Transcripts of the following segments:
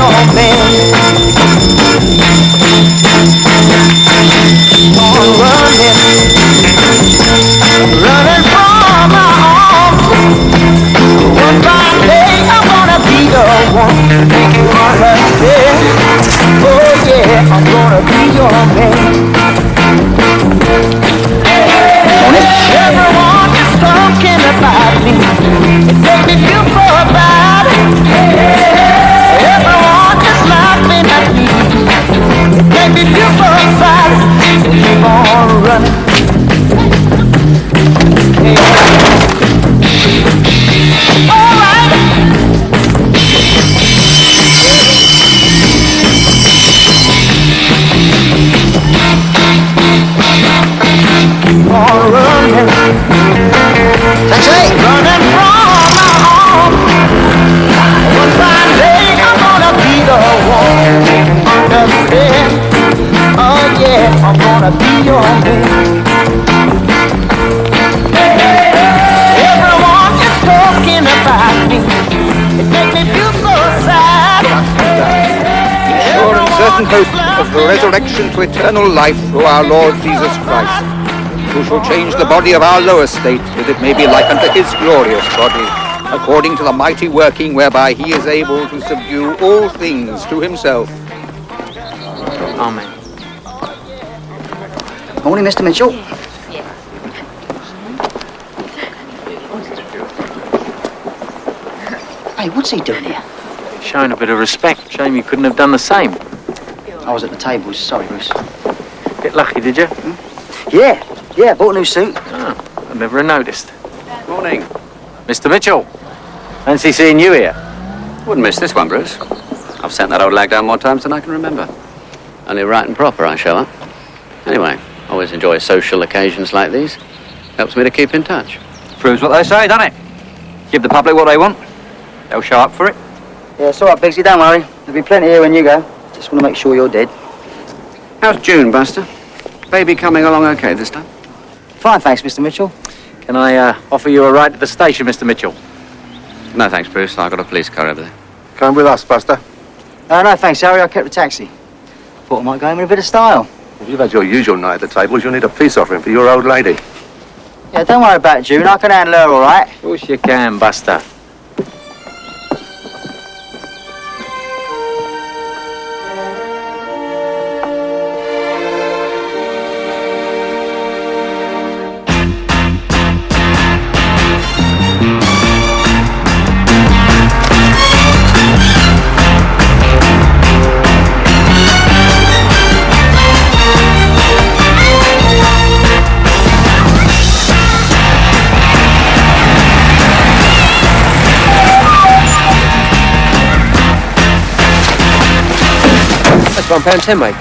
your man. On running, running from my arms. One fine day I'm gonna be the one to make you understand. Oh yeah, I'm gonna be your man. Everyone is talking about me. It makes me feel so bad. Everyone is laughing at me. It makes me feel so sad. So keep on running. All right. Keep on running. That's it. Running from my home. One fine day I'm gonna be the one to understand. Oh yeah, I'm gonna be your man. Everyone is talking about me. It makes me feel so sad. Sure and certain hope of the resurrection to eternal life through our Lord Jesus Christ, who shall change the body of our lower state, that it may be like unto his glorious body, according to the mighty working whereby he is able to subdue all things to himself. Amen. Morning, Mr. Mitchell. Hey, what's he doing here? Showing a bit of respect. Shame you couldn't have done the same. I was at the tables. Sorry, Bruce. Bit lucky, did you? Yeah, bought a new suit. Oh, I never noticed. Morning. Mr. Mitchell. Fancy seeing you here. Wouldn't miss this one, Bruce. I've sent that old lag down more times than I can remember. Only right and proper I show up. Anyway, always enjoy social occasions like these. Helps me to keep in touch. Proves what they say, doesn't it? Give the public what they want. They'll show up for it. Yeah, it's all right, Biggsy, don't worry. There'll be plenty here when you go. Just want to make sure you're dead. How's June, Buster? Baby coming along okay this time? Fine, thanks, Mr. Mitchell. Can I offer you a ride to the station, Mr. Mitchell? No, thanks, Bruce. I've got a police car over there. Come with us, Buster. No, thanks, Harry. I kept the taxi. Thought I might go in with a bit of style. If you've had your usual night at the tables, you'll need a peace offering for your old lady. Yeah, don't worry about June. I can handle her all right. Of course you can, Buster. £1.10, mate.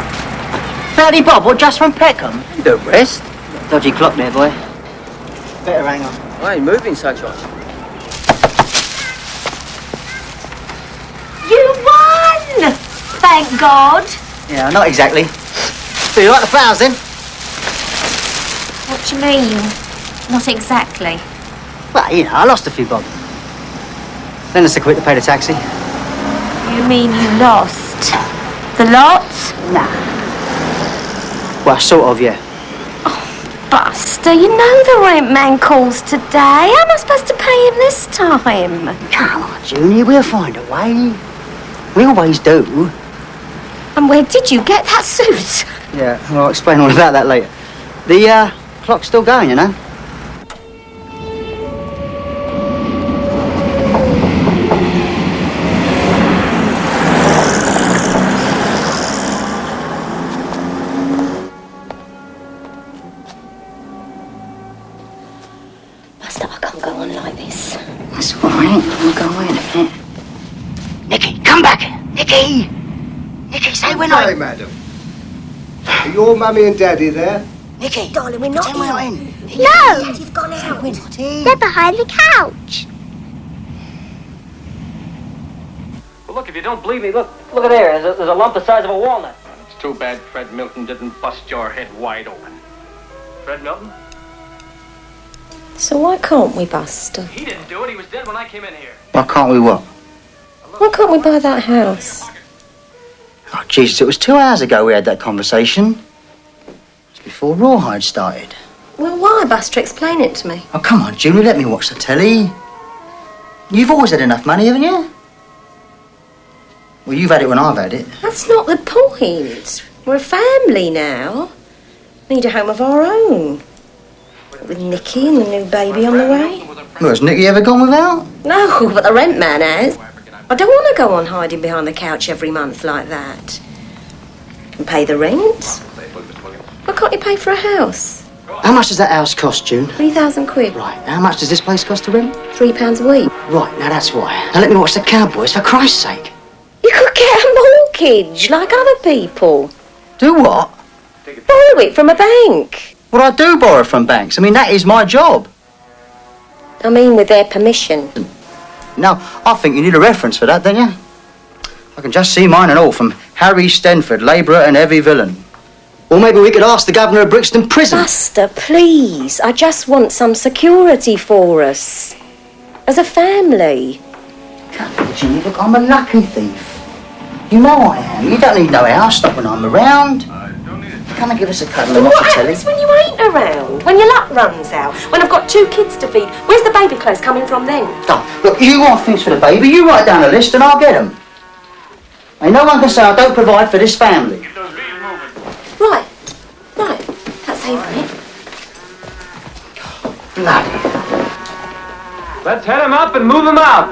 30 bob, or just from Peckham? You don't rest. Dodgy clock there, boy. Better hang on. I ain't moving, sunshine. You won! Thank God. Yeah, not exactly. Do you like the flowers, then? What do you mean? Not exactly. Well, you know, I lost a few bob. Then us a quid to pay the taxi. You mean you lost the lot? Nah. Well, sort of, yeah. Buster, you know the rent man calls today. How am I supposed to pay him this time? Come on, Junie, we'll find a way. We always do. And where did you get that suit? Yeah, well, I'll explain all about that later. The clock's still going, you know. Buster, I can't go on like this. That's all right. We'll go away in a minute. Nicky, come back! Nicky! Nicky, say we're not... Hey, madam. Are your mummy and daddy there? Nicky! Darling, we're not Say we're not in. No! Daddy's gone out. We're not in. They're behind the couch. Well, look, if you don't believe me, look at there. There's a lump the size of a walnut. It's too bad Fred Milton didn't bust your head wide open. Fred Milton? So why can't we, Buster? He didn't do it. He was dead when I came in here. Why can't we what? Why can't we buy that house? Jesus, it was 2 hours ago we had that conversation. It's before Rawhide started. Well, why, Buster? Explain it to me. Oh, come on, Julie, let me watch the telly. You've always had enough money, haven't you? Well, you've had it when I've had it. That's not the point. We're a family now. We need a home of our own. With Nicky and the new baby on the way. Well, has Nicky ever gone without? No, but the rent man has. I don't want to go on hiding behind the couch every month like that. And pay the rent. Why can't you pay for a house? How much does that house cost, June? 3,000 quid. Right, how much does this place cost to rent? £3 a week. Right, now that's why. Now let me watch the Cowboys, for Christ's sake. You could get a mortgage like other people. Do what? Borrow it from a bank. Well, I do borrow from banks. I mean, that is my job. I mean, with their permission. Now, I think you need a reference for that, don't you? I can just see mine and all from Harry Stenford, labourer and heavy villain. Or maybe we could ask the governor of Brixton Prison. Buster, please. I just want some security for us. As a family. Come on, Ginny, look, I'm a lucky thief. You know I am. You don't need no house, not when I'm around. Come and give us a cuddle and watch the What telly. happens when you ain't around? When your luck runs out? When I've got 2 kids to feed? Where's the baby clothes coming from then? Oh, look, you want things for the baby, you write down a list and I'll get them. And no one can say I don't provide for this family. Right. That's how you want it. Bloody. Let's head him up and move him out.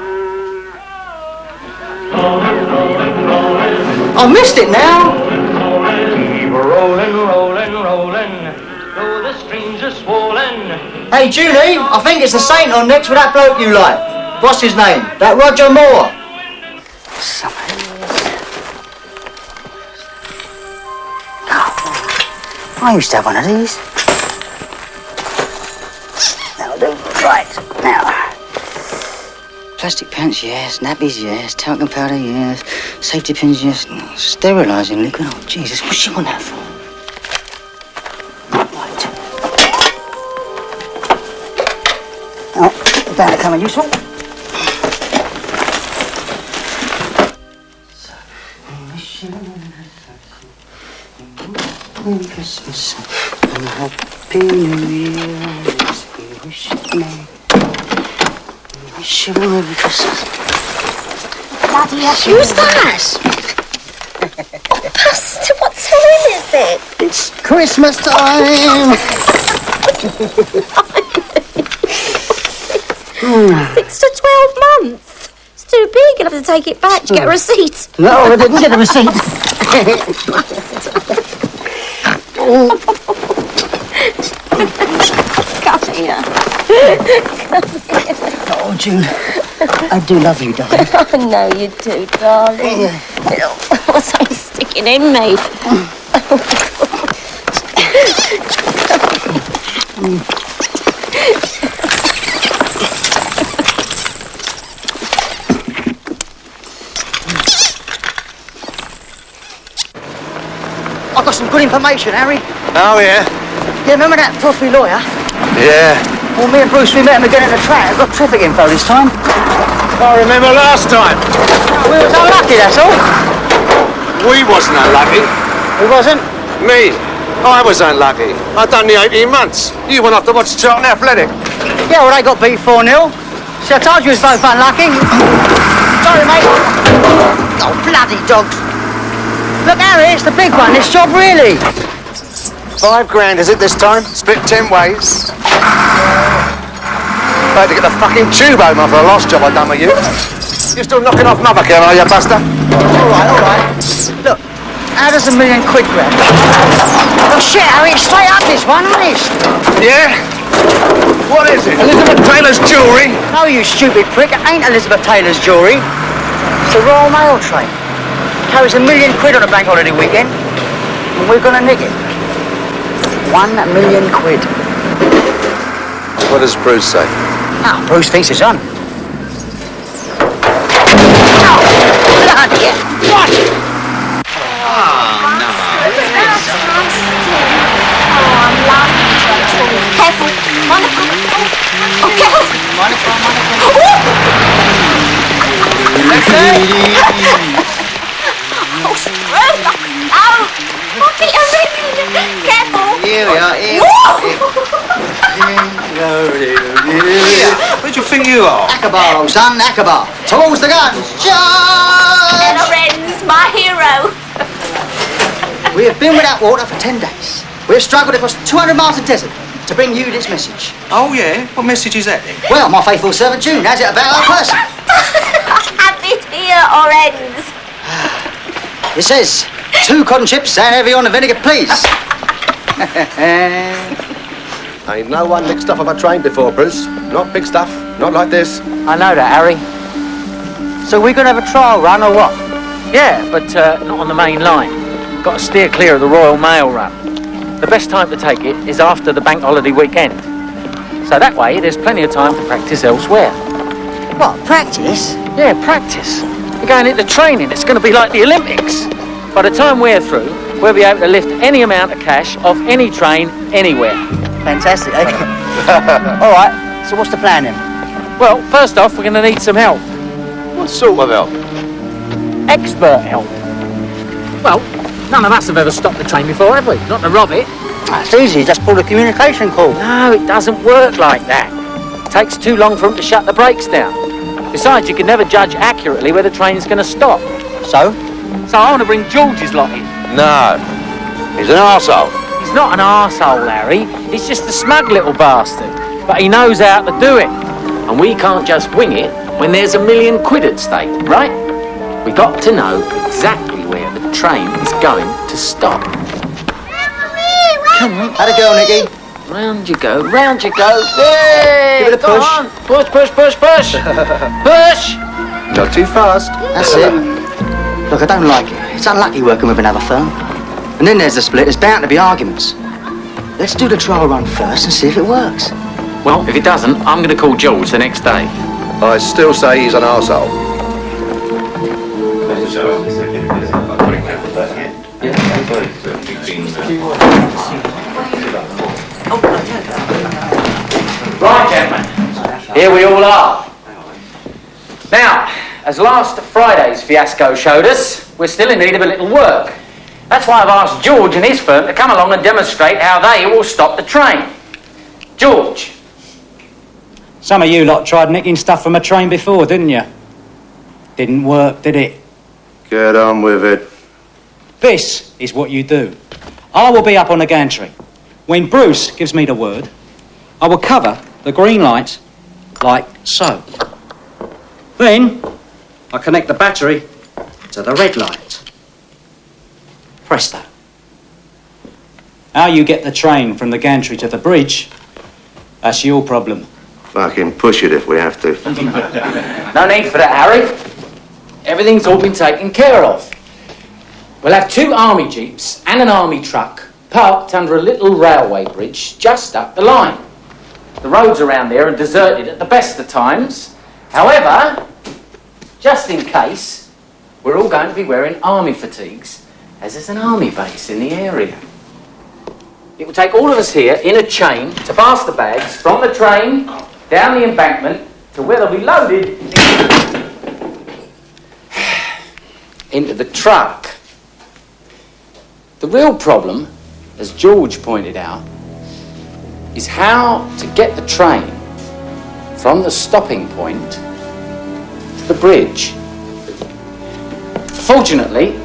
I missed it now. Keep rolling, rolling, rolling. Though the streams are swollen. Hey, Julie, I think it's the saint on next with that bloke you like. What's his name? That Roger Moore. I used to have one of these. That'll do. Right, now. Plastic pants, yes. Nappies, yes. Talcum powder, yes. Safety pins, yes. Sterilising liquid. Oh, Jesus, what's she want that for? Right. Oh, better come in useful. Merry Christmas and Happy New Year. We wish you a Merry Christmas. Bloody hell. Who's that? Buster, what time is it? It's Christmas time. 6 to 12 months. It's too big. You'll have to take it back to get a receipt. No, I didn't get a receipt. Come here. Oh, June, I do love you, darling. I know you do, darling. What's something sticking in me? I've got some good information, Harry. Oh, yeah? Yeah, remember that frothy lawyer? Yeah. Well, me and Bruce, we met him again in the track. I've got traffic info this time. I remember last time. We was unlucky, that's all. We wasn't unlucky. Who wasn't? Me. I was unlucky. I'd done the 18 months. You went off to watch Charlton Athletic. Yeah, well, they got beat 4-0. See, I told you it was both unlucky. Sorry, mate. Oh, bloody dogs. Look, Harry, it's the big one, this job, really. $5 grand, is it, this time? Split 10 ways. I had to get the fucking tube home after the last job I'd done with you. You're still knocking off Mothercare, are you, Buster? All right. Look, how does £1 million grab? Oh, shit, Harry, it's straight up this one, honest. Yeah? What is it? Elizabeth Taylor's jewellery? No, you stupid prick, it ain't Elizabeth Taylor's jewellery. It's the Royal Mail train. Carries £1 million on a bank holiday weekend, and we're gonna nick it. £1 million. What does Bruce say? Ah, Bruce thinks it's on. Bloody hell! What? Careful. Wonderful. Oh, careful. Wonderful. Oh, Here we are. Where do you think you are? Akbar, old son, Akbar. Towards the guns. Charge! Lorenz, my hero. We have been without water for 10 days. We have struggled across 200 miles of desert to bring you this message. Oh, yeah? What message is that then? Well, my faithful servant June has it about our person. Have it here, Lorenz. It says, 2 cotton chips and heavy on the vinegar, please. Ain't no one licked stuff off a train before, Bruce. Not big stuff, not like this. I know that, Harry. So we're going to have a trial run or what? Yeah, but not on the main line. Got to steer clear of the Royal Mail run. The best time to take it is after the bank holiday weekend. So that way, there's plenty of time to practice elsewhere. What, practice? Yeah, practice. We're going into training. It's going to be like the Olympics. By the time we're through, we'll be able to lift any amount of cash off any train, anywhere. Fantastic, eh? All right, so what's the plan then? Well, first off, we're going to need some help. What sort of help? Expert help. Well, none of us have ever stopped the train before, have we? Not to rob it. That's easy, just pull a communication call. No, it doesn't work like that. It takes too long for them to shut the brakes down. Besides, you can never judge accurately where the train's going to stop. So? So I want to bring George's lot in. No. He's an arsehole. He's not an arsehole, Larry. He's just a smug little bastard. But he knows how to do it. And we can't just wing it when there's £1 million at stake, right? We got to know exactly where the train is going to stop. Come on. How'd it go, Nicky? Round you go, round you go. Yay! Give it a Go push. on. Push, push, push, push. Push! Not too fast. That's it. Look, I don't like it. It's unlucky working with another firm. And then there's the split. There's bound to be arguments. Let's do the trial run first and see if it works. Well, if it doesn't, I'm going to call George the next day. I still say he's an arsehole. Right, gentlemen. Here we all are. Now, as last Friday's fiasco showed us, we're still in need of a little work. That's why I've asked George and his firm to come along and demonstrate how they will stop the train. George. Some of you lot tried nicking stuff from a train before, didn't you? Didn't work, did it? Get on with it. This is what you do. I will be up on the gantry. When Bruce gives me the word, I will cover the green lights like so. Then, I connect the battery to the red light. Presto. How you get the train from the gantry to the bridge, that's your problem. Fucking push it if we have to. No need for that, Harry. Everything's all been taken care of. We'll have 2 army jeeps and an army truck parked under a little railway bridge just up the line. The roads around there are deserted at the best of times. However, just in case, we're all going to be wearing army fatigues, as there's an army base in the area. It will take all of us here in a chain to pass the bags from the train down the embankment to where they'll be loaded into the truck. The real problem, as George pointed out, is how to get the train from the stopping point to the bridge. Fortunately,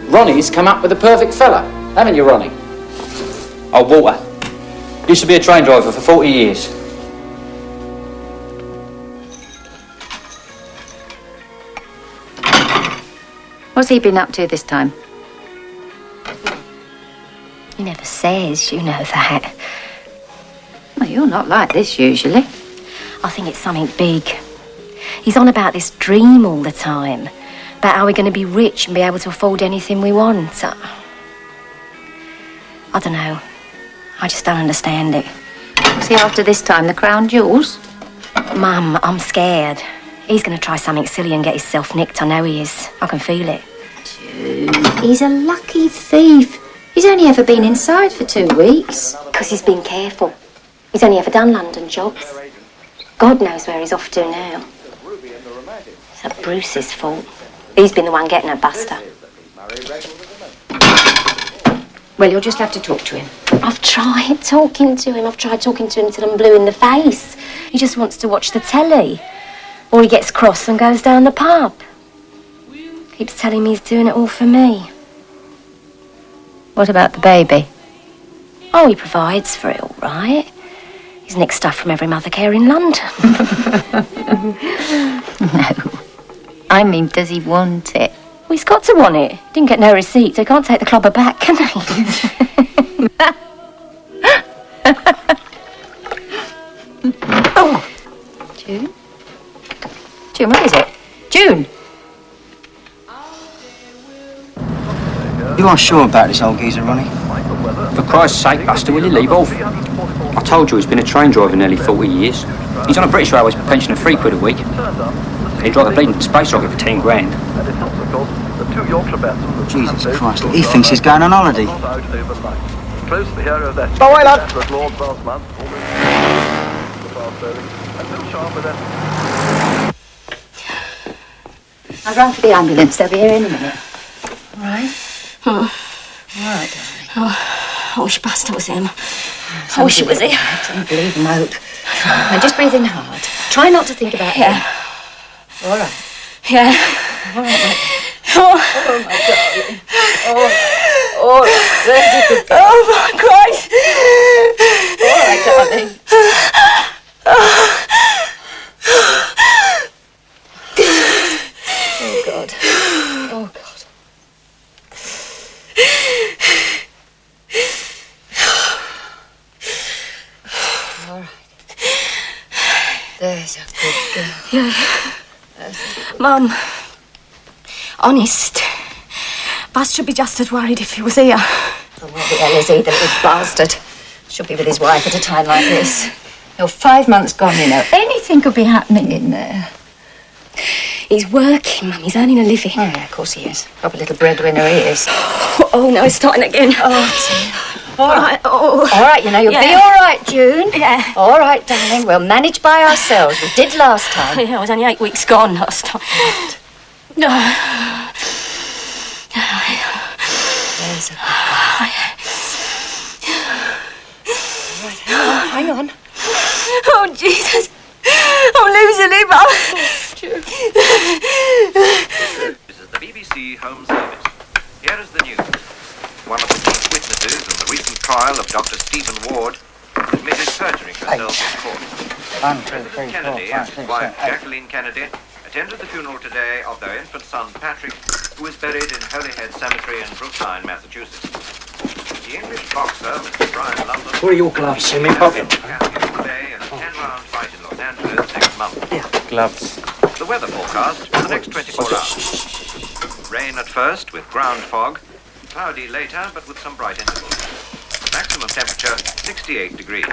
Ronnie's come up with a perfect fella, haven't you, Ronnie? Oh, Walter. Used to be a train driver for 40 years. What's he been up to this time? He never says, you know that. Well, you're not like this usually. I think it's something big. He's on about this dream all the time. About how we're going to be rich and be able to afford anything we want. I don't know. I just don't understand it. See, after this time, the crown jewels? Mum, I'm scared. He's going to try something silly and get himself nicked. I know he is. I can feel it. He's a lucky thief. He's only ever been inside for 2 weeks. Because he's been careful. He's only ever done London jobs. God knows where he's off to now. It's Bruce's fault. He's been the one getting her, Buster. Well, you'll just have to talk to him. I've tried talking to him. I've tried talking to him till I'm blue in the face. He just wants to watch the telly. Or he gets cross and goes down the pub. Keeps telling me he's doing it all for me. What about the baby? Oh, he provides for it all right. He's nicked stuff from every mother care in London. No. I mean, does he want it? Well, he's got to want it. He didn't get no receipt, so he can't take the clobber back, can he? Oh. June? June, what is it? June! You aren't sure about this old geezer, Ronnie? For Christ's sake, Buster, will you leave off? I told you he's been a train driver nearly 40 years. He's on a British Railways pension of £3 a week. He'd drive a bleeding space rocket for 10 grand. Jesus Christ, he thinks he's going on holiday. But why not? I'll run for the ambulance. They'll be here in a minute. All right? Oh. All right, darling. Oh, I wish Buster was him. I wish it was him. Don't believe him, Hope. Now, just breathe in hard. Try not to think about him. All right. Yeah. All right, mate. Oh, my darling. Oh, there's a good girl. oh my Christ. All right, darling. Oh, God. Oh, God. All right. There's a good girl. Yeah. Mum, honest, Buzz should be just as worried if he was here. Oh, what the hell is he, the big bastard? Should be with his wife at a time like this. You're 5 months gone, you know. Anything could be happening in there. He's working, Mum. He's earning a living. Oh, yeah, of course he is. Proper little breadwinner he is. Oh, no, it's starting again. Oh, dear. All right. Oh. All right, you know, you'll be all right, June. Yeah. All right, darling. We'll manage by ourselves. We did last time. Yeah, I was only 8 weeks gone last time. No. There's a good girl. Hang on. Oh, Jesus. I'm losing him. This is the BBC Home Service. Here is the news. One of the chief witnesses in the recent trial of Dr. Stephen Ward admitted perjuring herself in court. President Kennedy and his wife Jacqueline Kennedy attended the funeral today of their infant son Patrick, who is buried in Holyhead Cemetery in Brookline, Massachusetts. The English boxer, Mr. Brian London... What are your gloves in my pocket? ...today in a 10-round fight in Los Angeles next month. Yeah, gloves. The weather forecast for the next 24 hours. Rain at first with ground fog, cloudy later but with some bright intervals. Maximum temperature 68 degrees.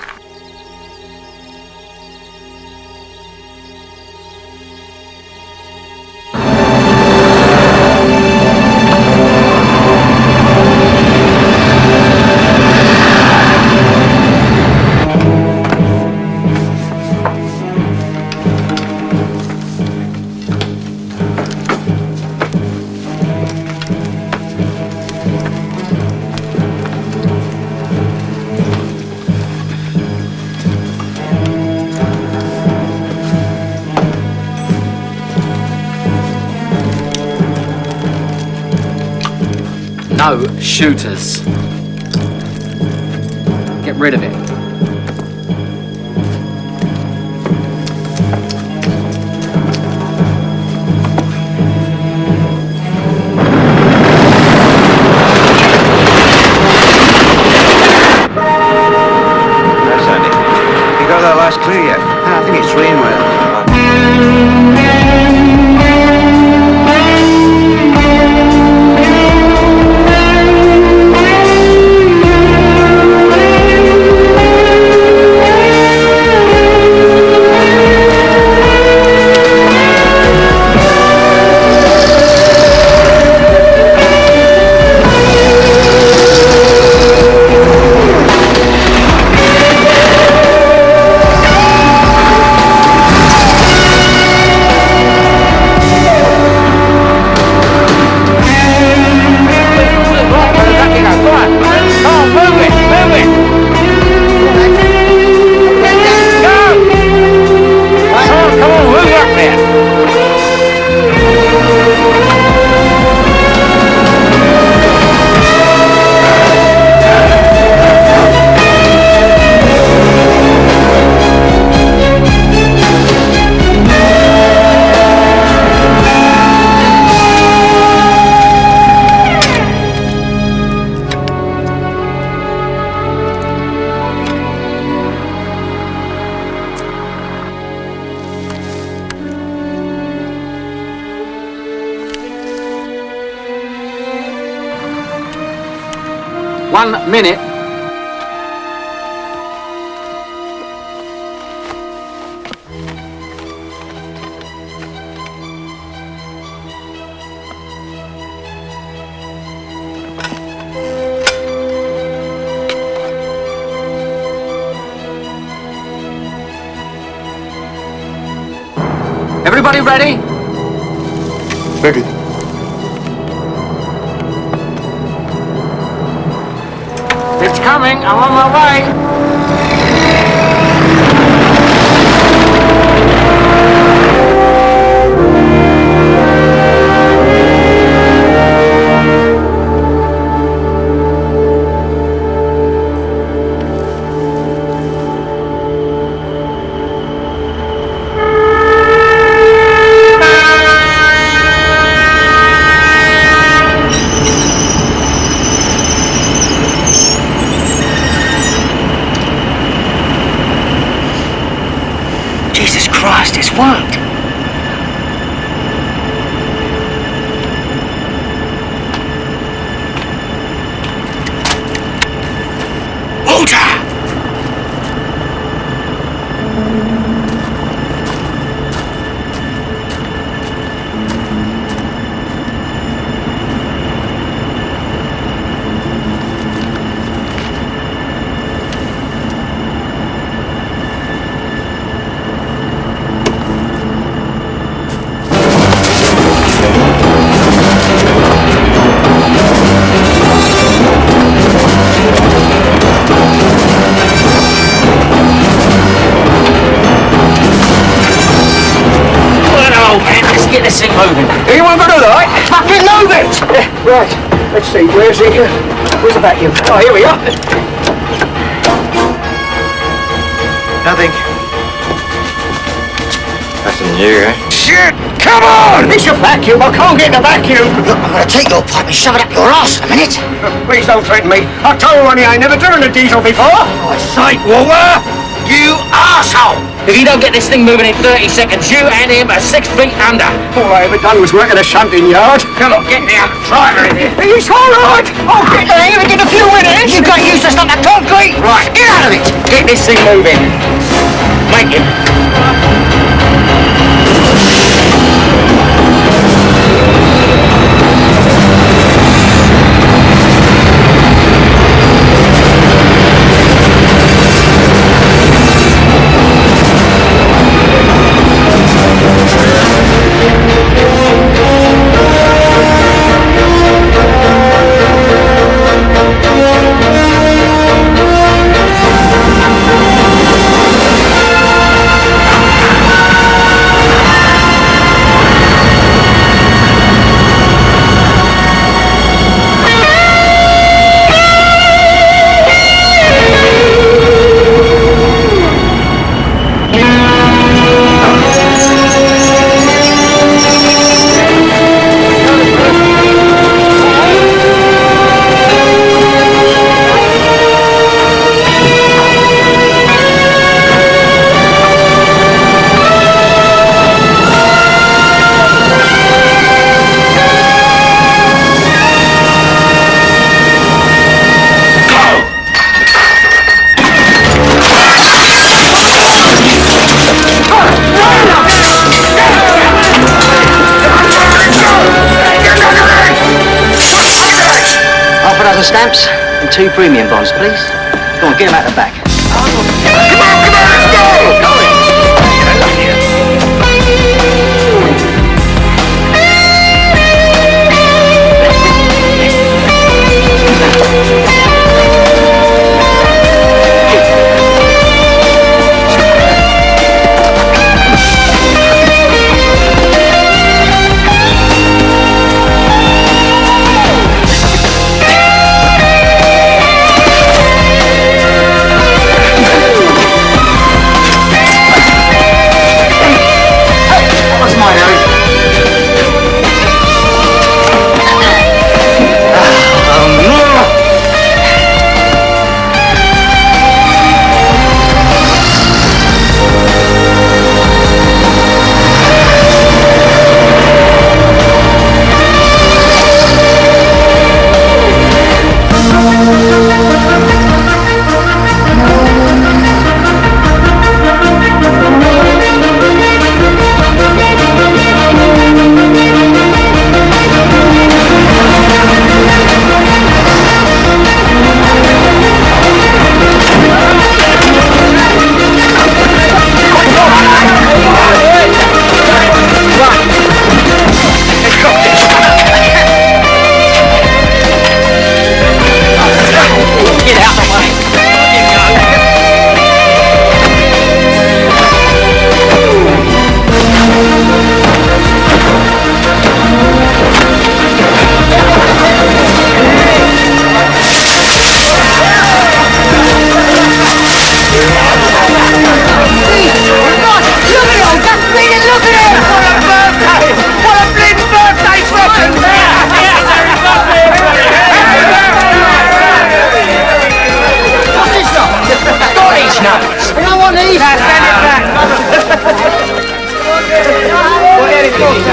No shooters. Get rid of it. Yes, Andy. You got that last clue yet? I think it's rainweather. 1 minute. Everybody ready? Ready. It's coming. I'm on my way. Jesus Christ, it's worked. Walter! Get this thing moving. Anyone got a light? Fucking move it! Right, let's see, where's the vacuum? Oh, here we are. Nothing. Nothing new, eh? Shit! Come on! It's a vacuum, I can't get the vacuum! Look, I'm gonna take your pipe and shove it up your arse in a minute. Please don't threaten me. I told Ronnie I ain't never driven a diesel before. I say, Walter! You arsehole! If you don't get this thing moving in 30 seconds, you and him are 6 feet under. All I ever done was work at a shunting yard. Come on, get me out the driver in here. It's all right. I'll get the hang of it in a few minutes. You got used to stuff like concrete. Right, Get out of it. get this thing moving. Make it. Stamps and 2 premium bonds, please. Go on, get them out the back. Come on, let's go!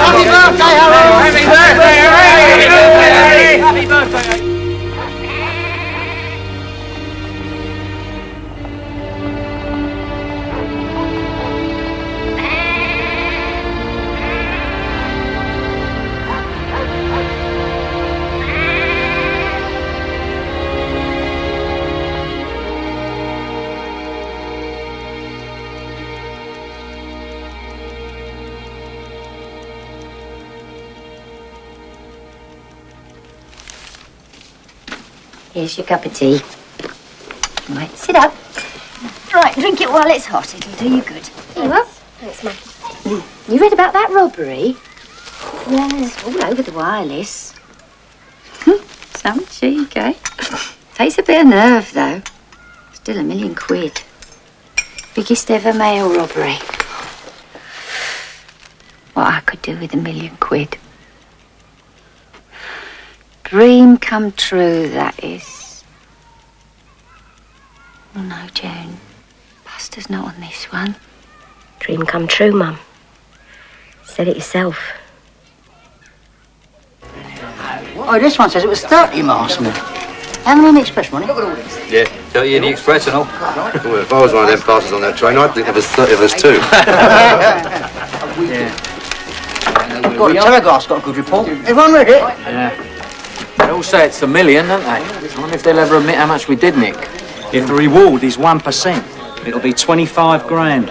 Happy birthday, Harold! Happy birthday, Harold! Happy birthday! Here's your cup of tea. Right, sit up. Right, drink it while it's hot. It'll do you good. Here you are. Thanks, Mum. You read about that robbery? Yes, all over the wireless. Some cheek, eh? Takes a bit of nerve, though. Still £1 million. Biggest ever mail robbery. What I could do with £1 million. Dream come true, that is. Oh, no, June. Buster's not on this one. Dream come true, Mum. Said it yourself. Oh, this one says it was 30 miles from here. How many on the express money? Yeah, 30 in the express and all. Well, if I was one of them passengers on that train, I'd think there was 30 of us too. God, the Telegraph's got a good report. Everyone read it? Yeah. They all say it's $1 million, don't they? I wonder if they'll ever admit how much we did nick. If the reward is 1%, it'll be 25 grand.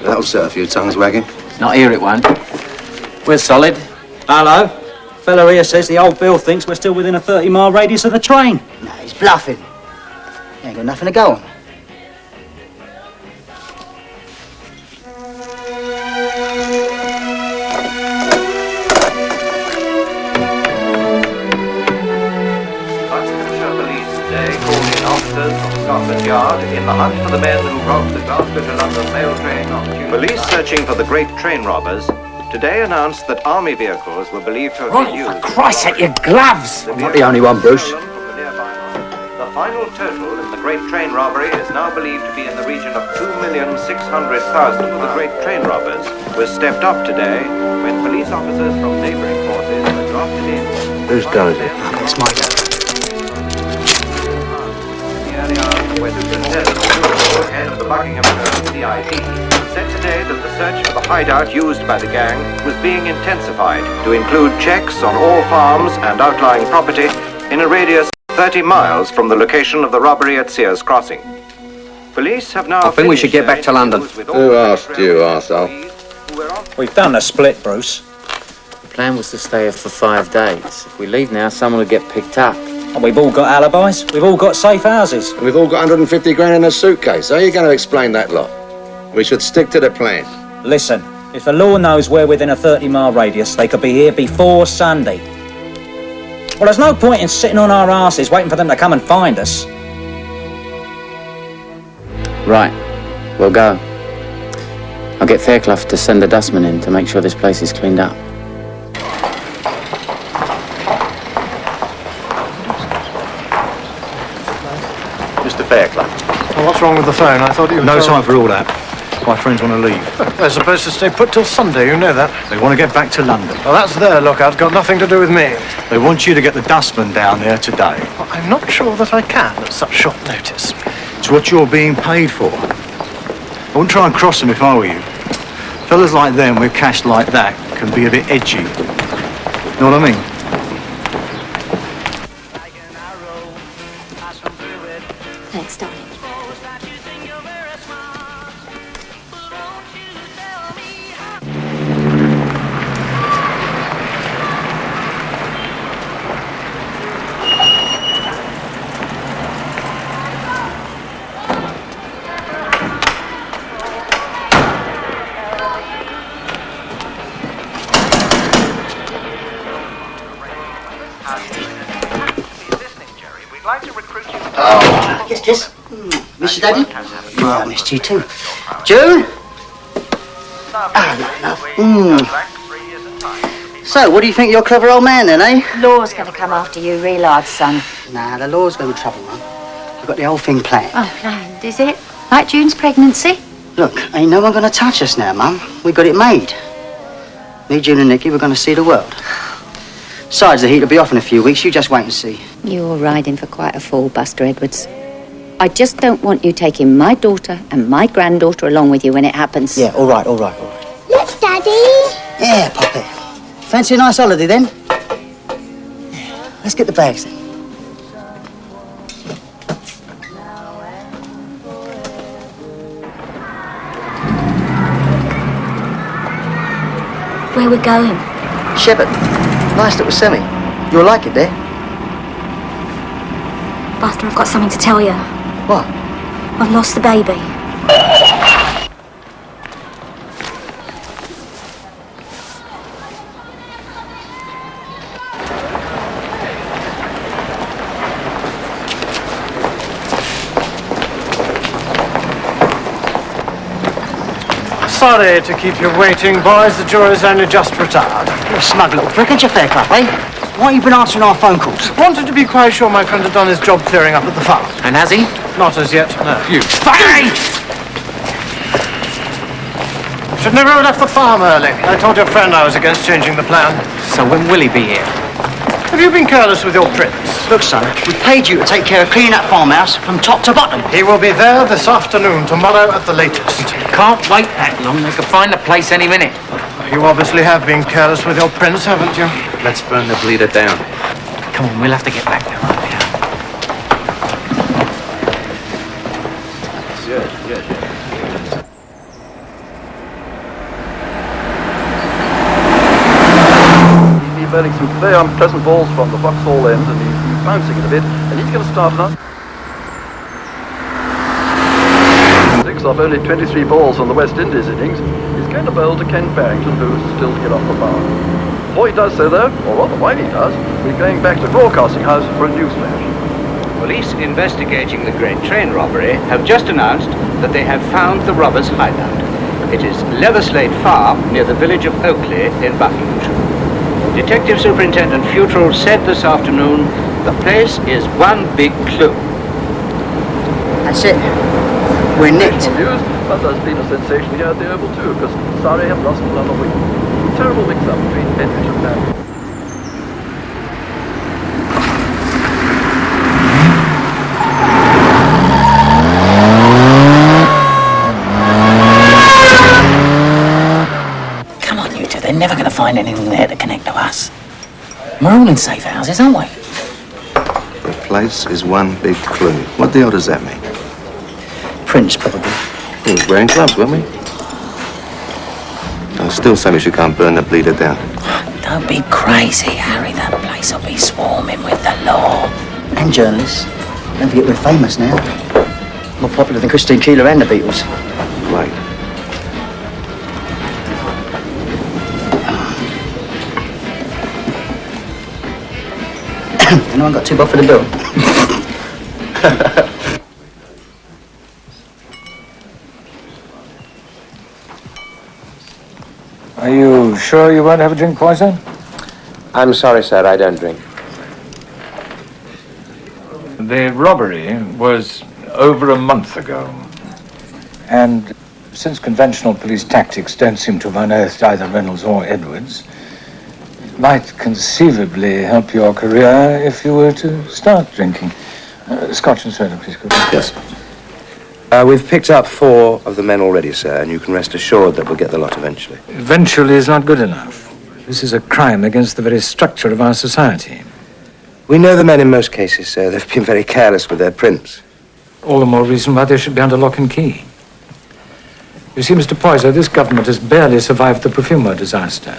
That'll set a few tongues wagging. Not here, it won't. We're solid. Hello. Fella here says the old Bill thinks we're still within a 30-mile radius of the train. No, he's bluffing. He ain't got nothing to go on. Scotland Yard in the hunt for the men who robbed the Glasgow to London mail train on Tuesday. Police searching for the great train robbers today announced that army vehicles were believed to have been used. For Christ's sake, your gloves! I'm not the only one, Bruce. The final total in the great train robbery is now believed to be in the region of 2,600,000. The great train robbers was stepped up today when police officers from neighbouring forces were drafted in. Whose gun is it? It's my gun. Where Superintendent Newell, head of the Buckinghamshire CID, said today that the search for the hideout used by the gang was being intensified to include checks on all farms and outlying property in a radius of 30 miles from the location of the robbery at Sears Crossing. Police have now... I think we should get back to London. Who asked you, arsehole? We've done a split, Bruce. The plan was to stay here for 5 days. If we leave now, someone will get picked up. And we've all got alibis. We've all got safe houses. And we've all got 150 grand in a suitcase. How are you going to explain that lot? We should stick to the plan. Listen, if the law knows we're within a 30-mile radius, they could be here before Sunday. Well, there's no point in sitting on our asses waiting for them to come and find us. Right, we'll go. I'll get Fairclough to send a dustman in to make sure this place is cleaned up. Mr. Fairclough. Well, what's wrong with the phone? I thought you were... No time for all that. My friends want to leave. They're supposed to stay put till Sunday, you know that. They want to get back to London. Well, that's their lookout. Got nothing to do with me. They want you to get the dustman down there today. Well, I'm not sure that I can at such short notice. It's what you're being paid for. I wouldn't try and cross them if I were you. Fellas like them with cash like that can be a bit edgy. Know what I mean? Thanks, darling. Yes. Mr. Daddy? Yeah, I missed you too. June? So, what do you think of your clever old man then, eh? Law's going to come after you, real hard, son. Nah, the law's going to be trouble, Mum. We've got the whole thing planned. Oh, no, is it? Like June's pregnancy? Look, ain't no one going to touch us now, Mum. We got it made. Me, June and Nicky, we're going to see the world. Besides, the heat will be off in a few weeks. You just wait and see. You're riding for quite a fall, Buster Edwards. I just don't want you taking my daughter and my granddaughter along with you when it happens. Yeah, all right. Look, Daddy. Yeah, Poppy. Fancy a nice holiday, then? Yeah, let's get the bags, then. Where we're going? Shepherd. Nice little semi. You'll like it there. Buster, I've got something to tell you. What? I've lost the baby. Sorry to keep you waiting, boys. The jury's only just retired. You're a smug little prick, ain't you, Fairclough, eh? Why have you been answering our phone calls? Wanted to be quite sure my friend had done his job clearing up at the farm. And has he? Not as yet, no. You Fine! Should never have left the farm early. I told your friend I was against changing the plan. So when will he be here? Have you been careless with your prints? Look, son, we paid you to take care of cleaning that farmhouse from top to bottom. He will be there this afternoon, tomorrow at the latest. Can't wait that long. They could find the place any minute. You obviously have been careless with your prints, haven't you? Let's burn the bleeder down. Come on, we'll have to get back there, aren't we? Yes. He's burning some very unpleasant balls from the Vauxhall end, and he's bouncing it a bit, and he's going to start now. 6 off only 23 balls on the West Indies innings. He's going to bowl to Ken Barrington, who's still to get off the bar. Before he does so, though, or rather while he does, we're going back to the broadcasting house for a news flash. Police investigating the Great Train robbery have just announced that they have found the robbers' hideout. It is Leatherslade Farm near the village of Oakley in Buckinghamshire. Detective Superintendent Futrell said this afternoon the place is one big clue. That's it. We're nicked. News, but there's been a sensation here at the Oval too, because Surrey have lost another wicket. Terrible mix-up between Edwidge and Barry. Come on, you two. They're never going to find anything there to connect to us. We're all in safe houses, aren't we? The place is one big clue. What the hell does that mean? Prince, probably. We was wearing gloves, weren't we? I'll still say we can't burn the bleeder down. Don't be crazy, Harry. That place will be swarming with the law. And journalists. Don't forget we're famous now. More popular than Christine Keeler and the Beatles. Right. Anyone got 2 bob for the bill? Are you sure you won't have a drink, Poison? I'm sorry, sir, I don't drink. The robbery was over a month ago. And since conventional police tactics don't seem to have unearthed either Reynolds or Edwards, it might conceivably help your career if you were to start drinking. Scotch and soda, please. Yes. We've picked up 4 of the men already, sir, and you can rest assured that we'll get the lot eventually. Eventually is not good enough. This is a crime against the very structure of our society. We know the men in most cases, sir. They've been very careless with their prints. All the more reason why they should be under lock and key. You see, Mr. Poyser, this government has barely survived the Perfumer disaster.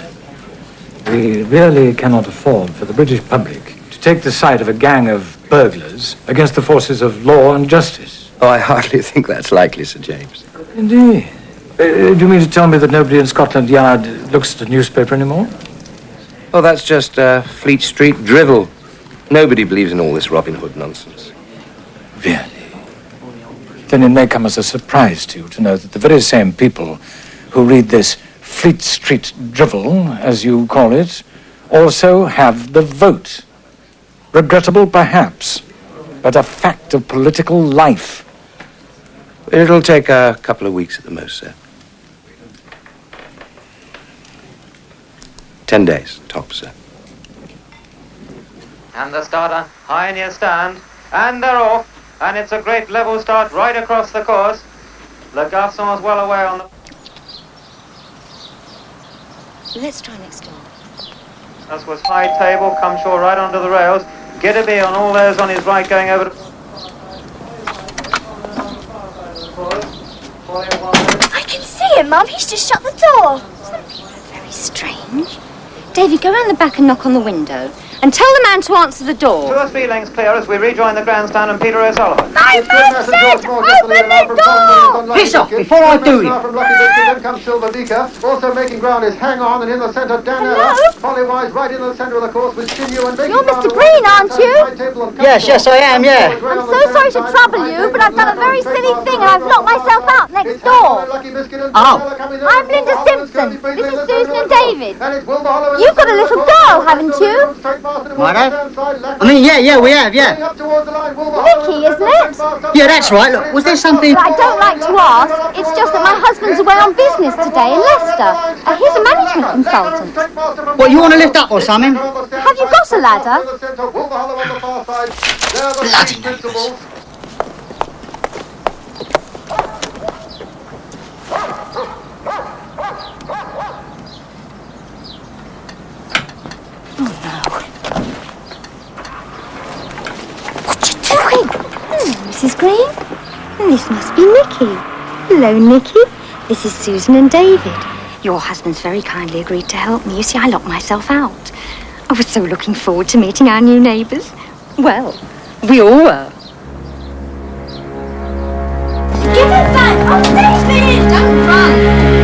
We really cannot afford for the British public to take the side of a gang of burglars against the forces of law and justice. Oh, I hardly think that's likely, Sir James. Indeed. Do you mean to tell me that nobody in Scotland Yard looks at a newspaper anymore? Oh, that's just Fleet Street drivel. Nobody believes in all this Robin Hood nonsense. Really? then it may come as a surprise to you to know that the very same people who read this Fleet Street drivel, as you call it, also have the vote. Regrettable, perhaps, but a fact of political life. It'll take a couple of weeks at the most, sir. 10 days, tops, sir. And the starter, high in your stand, and they're off, and it's a great level start right across the course. Le Garçon's well away on the... Let's try next door. As was High Table, come shore right onto the rails. Giddaby on all those on his right going over to... I can see him, Mum. He's just shut the door. Very strange. Davy, go round the back and knock on the window. And tell the man to answer the door. 2 or 3 lengths clear as we rejoin the grandstand and Peter O'Sullivan. My man said, open the door! Piss off before I do you. From Lucky Biscuit, then comes Silver Beaker. Also making ground is Hang On, and in the centre, Dan Ella. Pollywise right in the centre of the course with Sinew and making You're Mr. Green, aren't you? Yes, I am, yeah. I'm so sorry to trouble you, but I've done a very silly thing and I've locked myself out next door. Oh. I'm Linda Simpson. This is Susan and David. You've got a little girl, haven't you? Righto. I mean, yeah, we have, yeah. Vicky, isn't it? Yeah, that's right. Look, was there something... I don't like to ask. It's just that my husband's away on business today in Leicester. He's a management consultant. What, you want to lift up or something? Have you got a ladder? Bloody neighbours. Mrs. Green? This must be Nicky. Hello, Nicky. This is Susan and David. Your husband's very kindly agreed to help me. You see, I locked myself out. I was so looking forward to meeting our new neighbours. Well, we all were. Give it back! Oh, David! Don't run!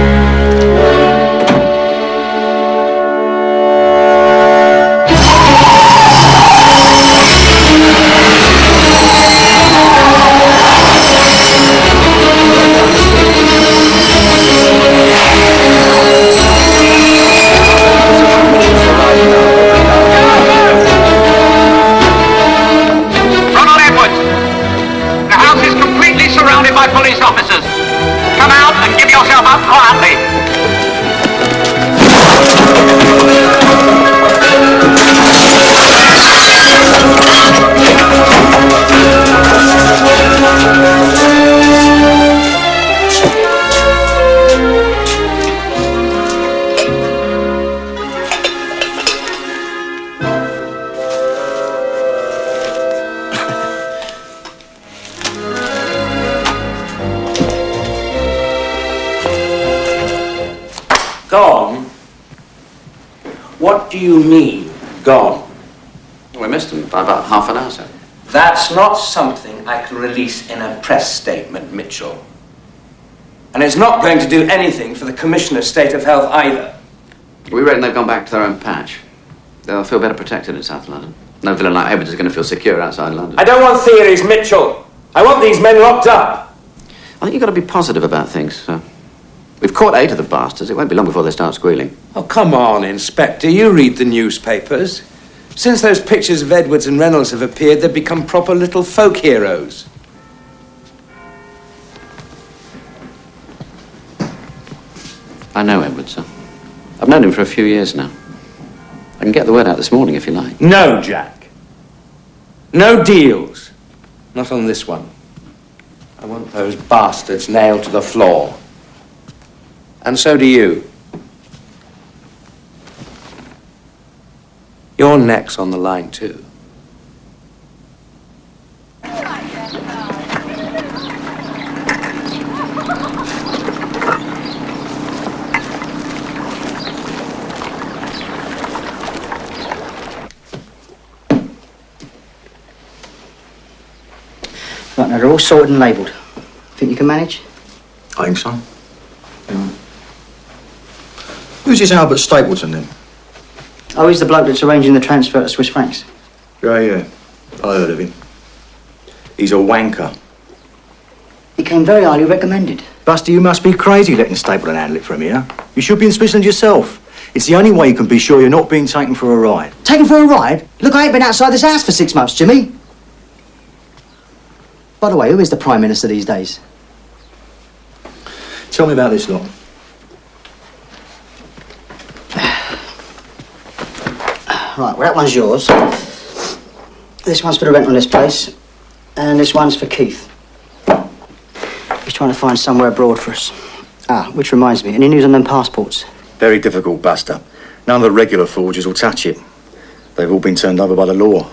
Police officers, come out and give yourself up quietly. Gone? What do you mean, gone? We missed him by about half an hour, sir. That's not something I can release in a press statement, Mitchell. And it's not going to do anything for the Commissioner's state of health either. We reckon they've gone back to their own patch. They'll feel better protected in South London. No villain like Edwards is going to feel secure outside London. I don't want theories, Mitchell. I want these men locked up. I think you've got to be positive about things, sir. We've caught 8 of the bastards. It won't be long before they start squealing. Oh, come on, Inspector. You read the newspapers. Since those pictures of Edwards and Reynolds have appeared, they've become proper little folk heroes. I know Edwards, sir. I've known him for a few years now. I can get the word out this morning if you like. No, Jack. No deals. Not on this one. I want those bastards nailed to the floor. And so do you. Your neck's on the line, too. Right, now they're all sorted and labelled. Think you can manage? I think so. Yeah. Who's this Albert Stapleton, then? Oh, he's the bloke that's arranging the transfer to Swiss francs. Yeah. I heard of him. He's a wanker. He came very highly recommended. Buster, you must be crazy letting Stapleton handle it from here. You should be in Switzerland yourself. It's the only way you can be sure you're not being taken for a ride. Taken for a ride? Look, I ain't been outside this house for 6 months, Jimmy. By the way, who is the Prime Minister these days? Tell me about this lot. Right, well, that one's yours. This one's for the rent on this place. And this one's for Keith. He's trying to find somewhere abroad for us. Ah, which reminds me, any news on them passports? Very difficult, Buster. None of the regular forgers will touch it. They've all been turned over by the law.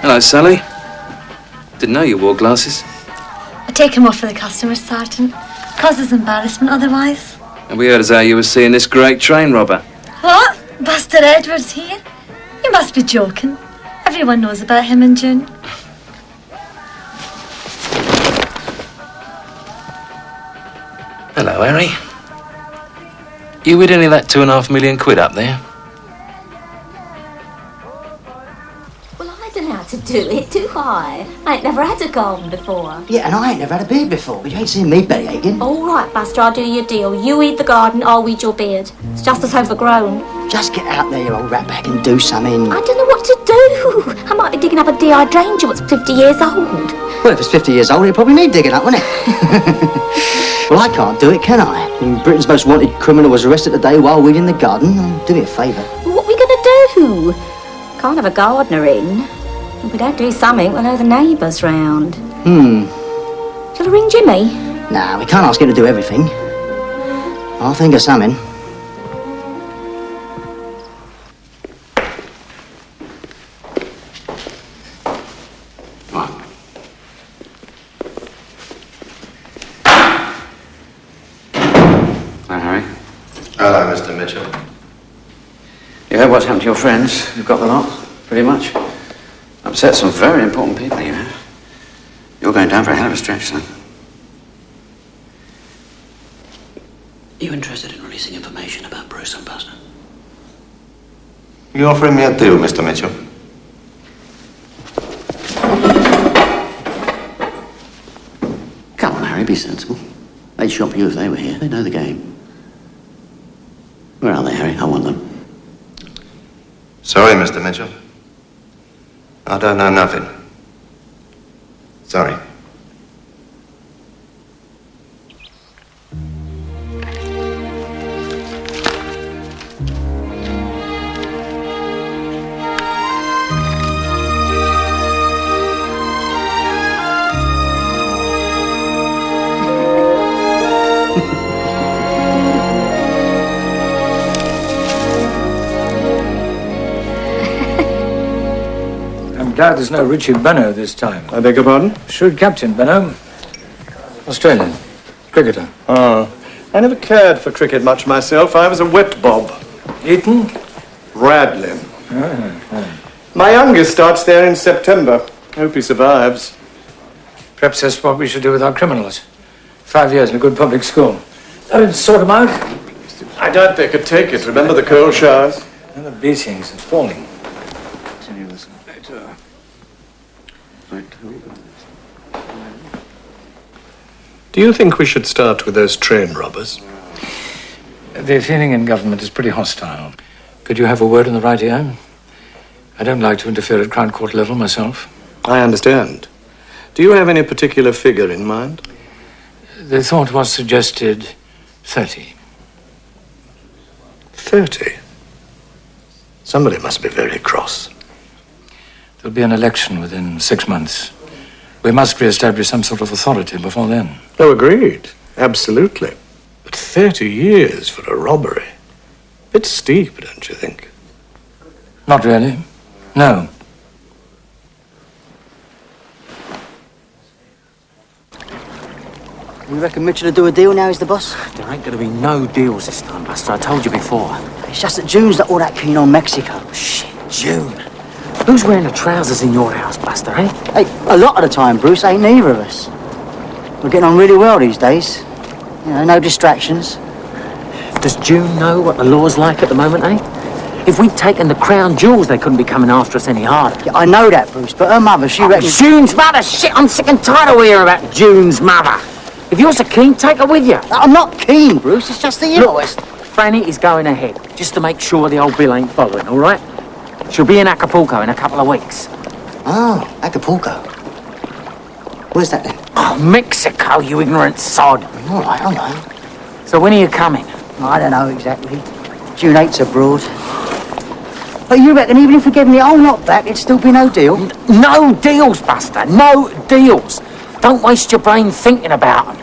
Hello, Sally. Didn't know you wore glasses. I take them off for the customers, Sergeant. Causes embarrassment otherwise. And we heard as how you were seeing this great train robber. What? Buster Edwards here? You must be joking. Everyone knows about him and June. Hello, Harry. You with any of that £2.5 million up there? I don't know how to do it, do I? I ain't never had a garden before. Yeah, and I ain't never had a beard before, but you ain't seen me belly aching. All right, Buster, I'll do your deal. You weed the garden, I'll weed your beard. It's just as overgrown. Just get out there, you old ratbag, and do something. I don't know what to do. I might be digging up a dehydrangea that's 50 years old. Well, if it's 50 years old, it'll probably need digging up, won't it? Well, I can't do it, can I? When Britain's most wanted criminal was arrested today while weeding the garden. Do me a favour. What are we going to do? Can't have a gardener in. If we don't do something, we'll know the neighbours round. Shall I ring Jimmy? Nah, we can't ask him to do everything. I'll think of something. Hi, Harry. Hello, Mr. Mitchell. You heard what's happened to your friends? You've got the lot, pretty much. Upset some very important people, you have. You're going down for a hell of a stretch, son. Are you interested in releasing information about Bruce and Buster? You offering me a deal, Mr. Mitchell? Come on, Harry, be sensible. They'd shop you if they were here. They know the game. Where are they, Harry? I want them. Sorry, Mr. Mitchell. I don't know nothing. Sorry. Glad there's no Richie Benno this time. I beg your pardon? Shrewd Captain Benno. Australian. Cricketer. Oh. I never cared for cricket much myself. I was a wet bob. Eton? Radley. My youngest starts there in September. Hope he survives. Perhaps that's what we should do with our criminals. 5 years in a good public school. Sort them out. I doubt they could take it. Remember the coal showers? And the beatings and falling. Do you think we should start with those train robbers? The feeling in government is pretty hostile. Could you have a word in the right ear? I don't like to interfere at Crown Court level myself. I understand. Do you have any particular figure in mind? The thought was suggested 30. 30? Somebody must be very cross. There'll be an election within 6 months. We must re-establish some sort of authority before then. Oh, agreed. Absolutely. But 30 years for a robbery. Bit steep, don't you think? Not really. No. You reckon Mitchell will do a deal now he's the boss? There ain't gonna be no deals this time, Buster. I told you before. It's just that June's not all that keen on Mexico. Shit, June. Who's wearing the trousers in your house, Buster, eh? Hey, a lot of the time, Bruce, ain't neither of us. We're getting on really well these days. You know, no distractions. Does June know what the law's like at the moment, eh? If we'd taken the crown jewels, they couldn't be coming after us any harder. Yeah, I know that, Bruce, but her mother, she reckons... June's mother? Shit, I'm sick and tired of hearing about June's mother. If you're so keen, take her with you. I'm not keen, Bruce. It's just the inquest. Franny is going ahead, just to make sure the old Bill ain't following, all right? She'll be in Acapulco in a couple of weeks. Oh, Acapulco. Where's that then? Oh, Mexico, you ignorant sod. All right, all right. So when are you coming? I don't know exactly. June 8's abroad. But you reckon even if we gave him the whole knock back, it'd still be no deal? No deals, Buster. No deals. Don't waste your brain thinking about them.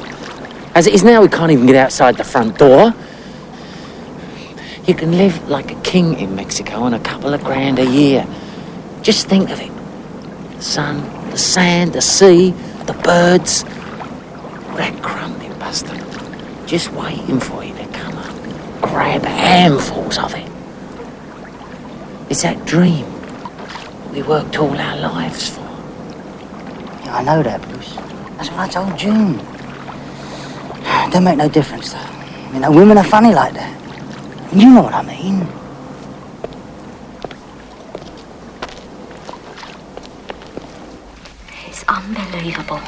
As it is now, we can't even get outside the front door. You can live like a king in Mexico on a couple of grand a year. Just think of it. The sun, the sand, the sea, the birds. All that crumbing, Buster. Just waiting for you to come up. Grab handfuls of it. It's that dream we worked all our lives for. Yeah, I know that, Bruce. That's what I told June. Don't make no difference, though. You know, women are funny like that. You know what I mean. It's unbelievable.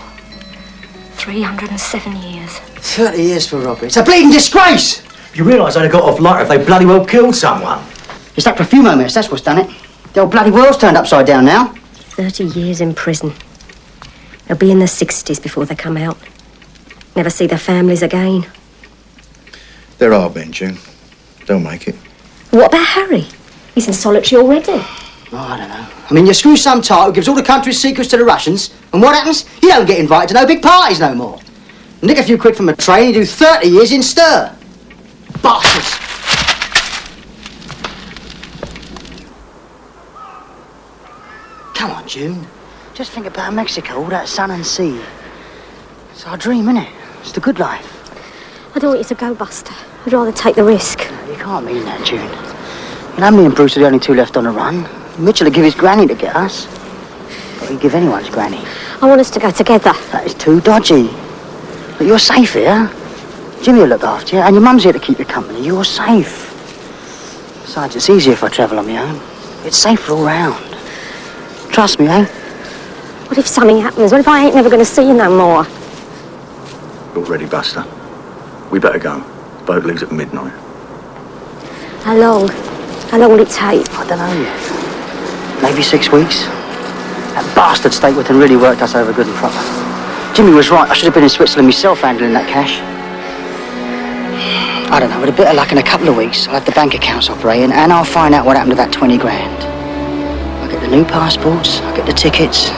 307 years. 30 years for robbery. It's a bleeding disgrace! You realise they'd have got off lighter if they bloody well killed someone? It's that Profumo mess, that's what's done it. The whole bloody world's turned upside down now. 30 years in prison. They'll be in their 60s before they come out. Never see their families again. There are men, June. They'll make it. What about Harry? He's in solitary already. Oh, I don't know. I mean, you screw some tart who gives all the country's secrets to the Russians, and what happens? You don't get invited to no big parties no more. Nick a few quid from a train, you do 30 years in stir. Bastards! Come on, June. Just think about Mexico, all that sun and sea. It's our dream, innit? It's the good life. I don't want you to go, Buster. I'd rather take the risk. No, you can't mean that, June. You know, me and Bruce are the only two left on the run. Mitchell would give his granny to get us. But he'd give anyone's granny. I want us to go together. That is too dodgy. But you're safe here. Jimmy will look after you, and your mum's here to keep you company. You're safe. Besides, it's easier if I travel on my own. It's safer all round. Trust me, eh? What if something happens? What if I ain't never going to see you no more? You're ready, Buster. We better go. The boat leaves at midnight. How long? How long will it take? I don't know yet. Maybe 6 weeks. That bastard Stapleton really worked us over good and proper. Jimmy was right. I should have been in Switzerland myself handling that cash. I don't know. With a bit of luck, in a couple of weeks, I'll have the bank accounts operating, and I'll find out what happened to that 20 grand. I'll get the new passports, I'll get the tickets,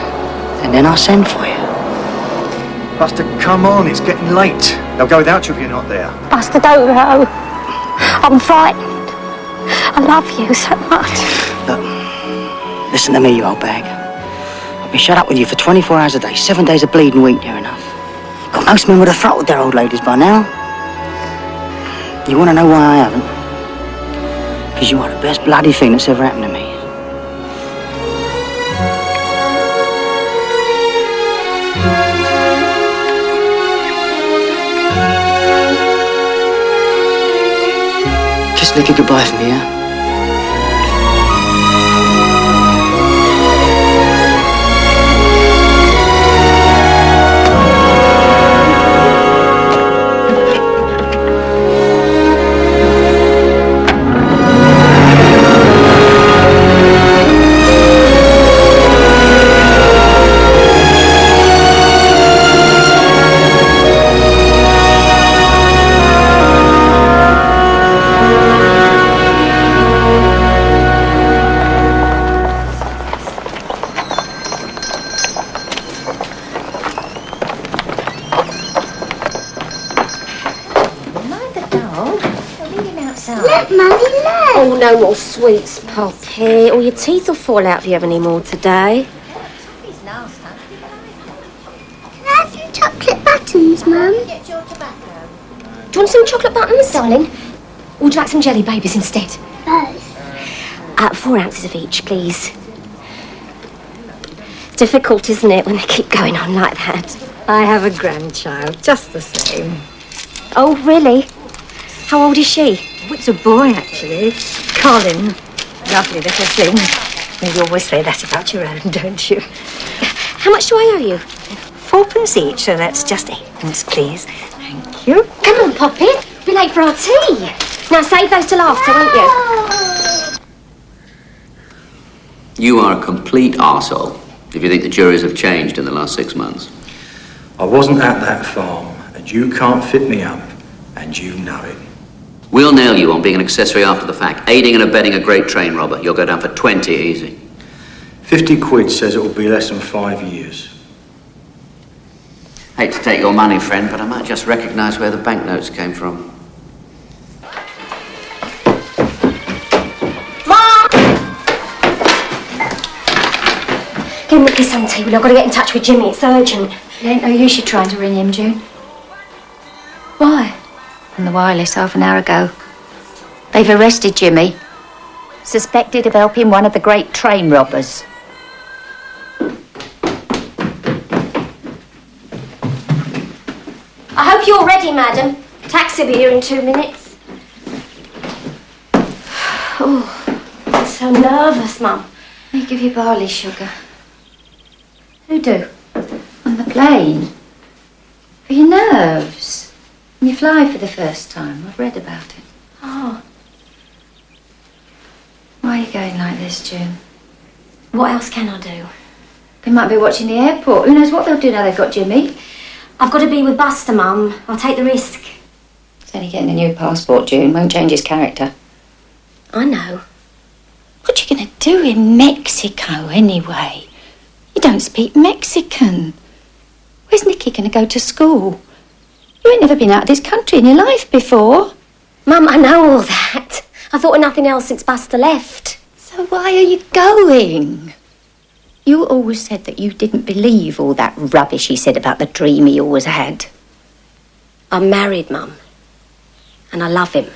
and then I'll send for you. Buster, come on. It's getting late. They'll go without you if you're not there. Buster, don't go. I'm frightened. I love you so much. Look, listen to me, you old bag. I've been shut up with you for 24 hours a day, 7 days a bleeding week, near enough. God, most men would have throttled their old ladies by now. You want to know why I haven't? Because you are the best bloody thing that's ever happened to me. Kiss Nicky goodbye for me, yeah? Oh, no more sweets, Poppy. Or your teeth will fall out if you have any more today. Can I have some chocolate butter? buttons, Mum. Do you want some chocolate buttons, darling? Or would you like some jelly babies instead? Both. 4 ounces of each, please. Difficult, isn't it, when they keep going on like that? I have a grandchild, just the same. Oh, really? How old is she? Oh, it's a boy, actually. Colin. Lovely little thing. You always say that about your own, don't you? How much do I owe you? 4p each, so that's just 8p, please. Thank you. Come on, Poppy. Be late for our tea. Now, save those till after, won't you? You are a complete arsehole if you think the juries have changed in the last 6 months. I wasn't at that farm, and you can't fit me up, and you know it. We'll nail you on being an accessory after the fact, aiding and abetting a great train robber. You'll go down for 20 easy. 50 quid says it will be less than 5 years. Hate to take your money, friend, but I might just recognise where the banknotes came from. Give Nicky some tea. We've got to get in touch with Jimmy. It's urgent. It ain't no use you trying to ring him, June. Why? On the wireless half an hour ago. They've arrested Jimmy. Suspected of helping one of the great train robbers. I hope you're ready, madam. Taxi will be here in 2 minutes. Oh, I'm so nervous, Mum. They give you barley sugar. Who do? On the plane? For your nerves. When you fly for the first time. I've read about it. Oh. Why are you going like this, June? What else can I do? They might be watching the airport. Who knows what they'll do now they've got Jimmy? I've got to be with Buster, Mum. I'll take the risk. It's only getting a new passport, June. Won't change his character. I know. What you going to do in Mexico, anyway? You don't speak Mexican. Where's Nicky going to go to school? You ain't never been out of this country in your life before. Mum, I know all that. I thought of nothing else since Buster left. So why are you going? You always said that you didn't believe all that rubbish he said about the dream he always had. I'm married, Mum. And I love him.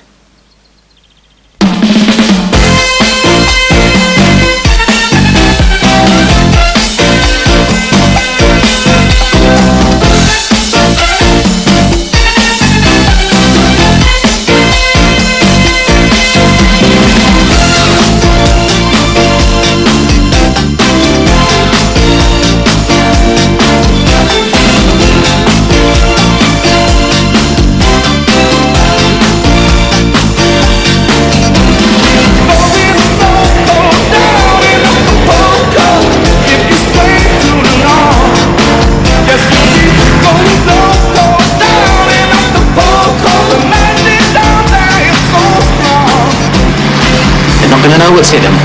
Gonna know what's hit him.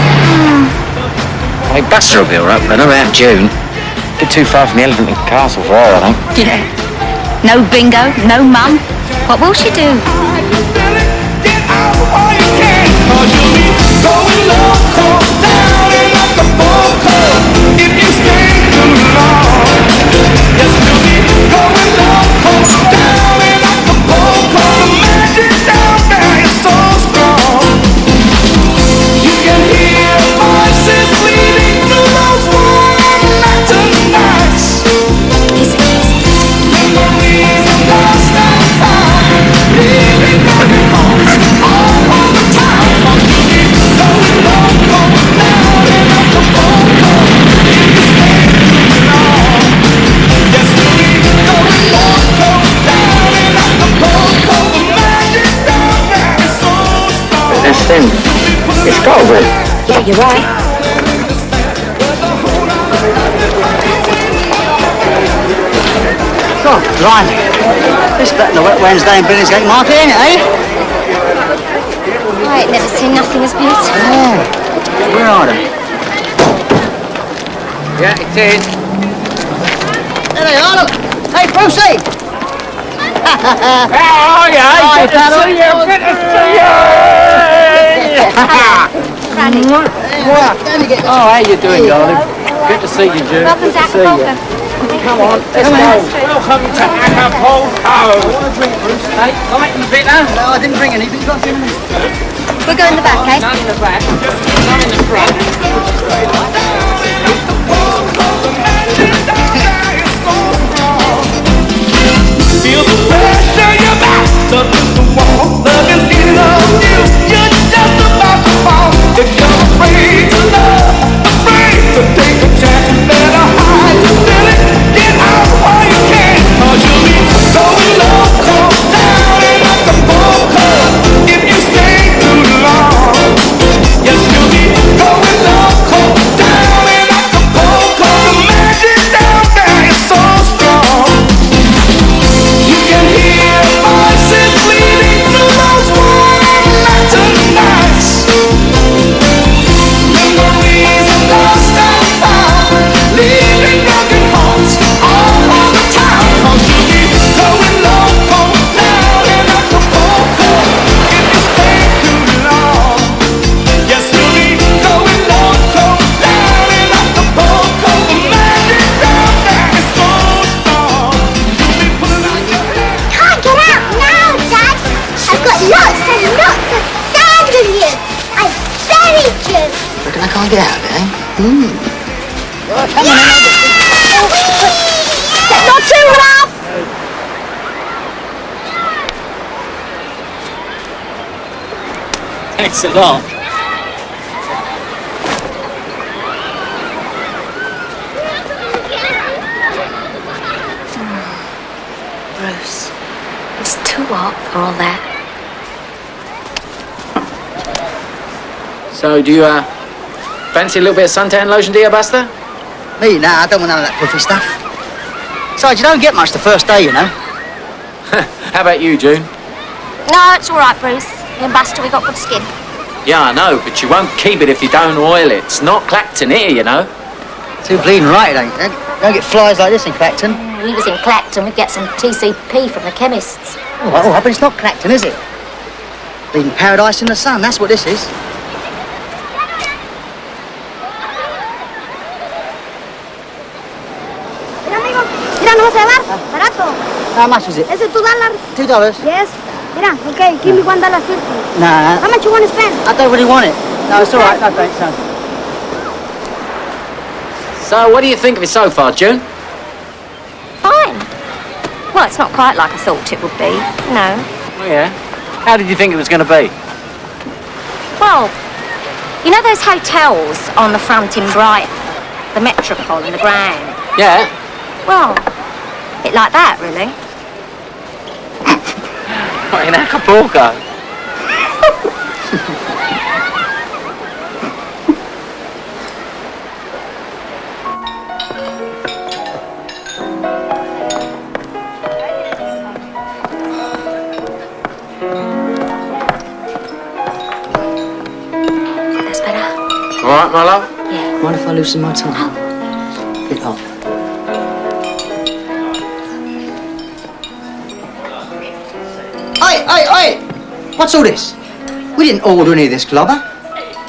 Hey, Buster will be alright, but I don't have June. Bit too far from the Elephant and Castle for her, I think. Yeah. No bingo, no mum. What will she do? It's Scotland. Yeah, you're right. God, blimey. This better than a wet Wednesday in Billingsgate Market, ain't it, eh? I ain't never seen nothing as beautiful. Yeah. Where are they? Yeah, it is. There they are, look. Hey, Brucey! How are you? Good to see you. Good to see you. Oh, how you doing, darling? Good to see you, June. Welcome, Good to Jack see you. Walker. Come on, let's go. Welcome to Acapulco. I want a drink, Bruce. Hey, light and bitter. No, I didn't bring any, but you got 2 minutes. We'll go in the back, eh? None in the back. None in the front. Feel the pressure in your back. Love is the wall. Love is in on you. You're just about to fall. If you're afraid to love, afraid to take a chance, better hide your feeling. Get out while you can. 'Cause you'll be going loco down in Acapulco if you stay too long. Yes, you'll be going loco down in Acapulco. The magic down there is so strong. You can hear voices bleeding through those warm lantern nights. Memories of lost and found, leaving broken hearts all over town. 'Cause you'll be going loco down in Acapulco if you stay too long. Yes, you'll be going loco down in Acapulco. The magic down there is so strong. You'll be pulling out your hair. Can't get out now, Dad. I've got lots and lots of sand in you. I buried you. Reckon I can't get out of it, eh? Come on, not too rough. Thanks a lot. Bruce, it's too hot for all that. So, do you, fancy a little bit of suntan lotion, do you, Buster? Me? Nah, I don't want none of that puffy stuff. Besides, you don't get much the first day, you know. How about you, June? No, it's all right, Bruce. Me and Buster, we got good skin. Yeah, I know, but you won't keep it if you don't oil it. It's not Clacton here, you know. Too bleeding right, it ain't. Don't get flies like this in Clacton. We was in Clacton, we'd get some TCP from the chemists. Oh, but it's not Clacton, is it? Bleeding paradise in the sun, that's what this is. Mira, amigo. Mira, no se va. Barato. How much is it? Is it $2? $2? Yes. Mira, okay, give me $1 50. Nah. How much you want to spend? I don't really want it. No, it's all right. No, thanks, no. So, what do you think of it so far, June? Fine. Well, it's not quite like I thought it would be, no. Oh, yeah? How did you think it was going to be? Well, you know those hotels on the front in Brighton? The Metropole and the Grand? Yeah. Well, a bit like that, really. In Acapulco. That's better. All right, my love? Yeah. Mind if I loosen my tongue? Bit hot. Oi! What's all this? We didn't order any of this, Clobber.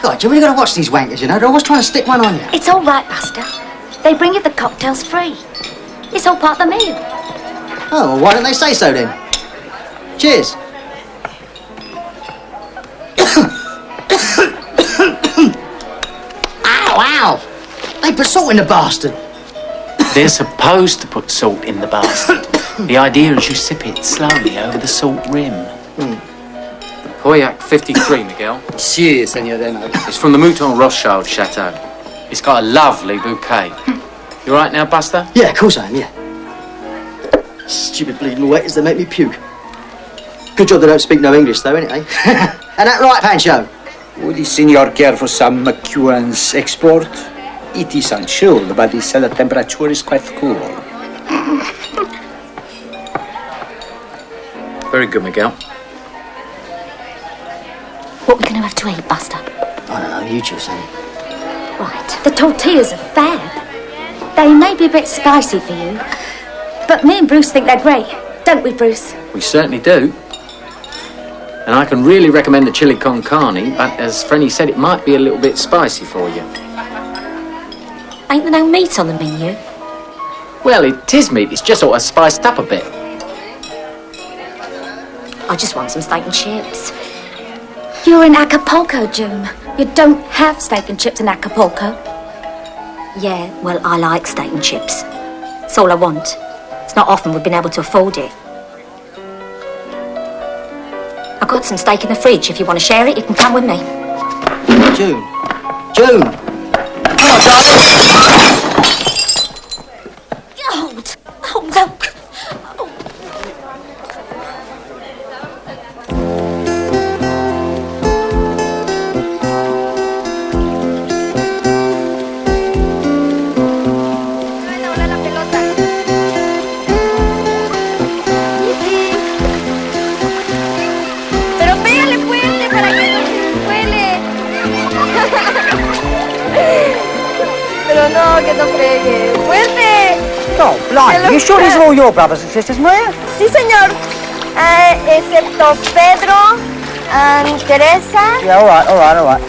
God, you really got to watch these wankers, you know. They're always trying to stick one on you. It's all right, Buster. They bring you the cocktails free. It's all part of the meal. Oh, well, why don't they say so then? Cheers. Ow! They put salt in the bastard. They're supposed to put salt in the bastard. The idea is you sip it slowly over the salt rim. Pauillac 53, Miguel. Si, señorino. It's from the Mouton Rothschild Chateau. It's got a lovely bouquet. You all right now, Buster? Yeah, of course I am, yeah. Stupid bleeding waiters, they make me puke. Good job they don't speak no English, though, innit, eh? And that right, Pancho? Would the senor care for some McEwan's export? It is unchilled, but the cellar temperature is quite cool. Very good, Miguel. What are we going to have to eat, Buster? I don't know, you choose, honey. Right. The tortillas are fab. They may be a bit spicy for you, but me and Bruce think they're great. Don't we, Bruce? We certainly do. And I can really recommend the chili con carne, but as Frenny said, it might be a little bit spicy for you. Ain't there no meat on the menu? Well, it is meat. It's just sort of spiced up a bit. I just want some steak and chips. You're in Acapulco, June. You don't have steak and chips in Acapulco. Yeah, well, I like steak and chips. It's all I want. It's not often we've been able to afford it. I've got some steak in the fridge. If you want to share it, you can come with me. June. June! Come on, darling! Oh, no. Pero pégale fuerte para que no se huele. Pero no, que no pegue. ¡Fuerte! Oh, blimey, you sure these are all your brothers and sisters, Maria? Sí, señor. Excepto Pedro and Teresa. Yeah, all right.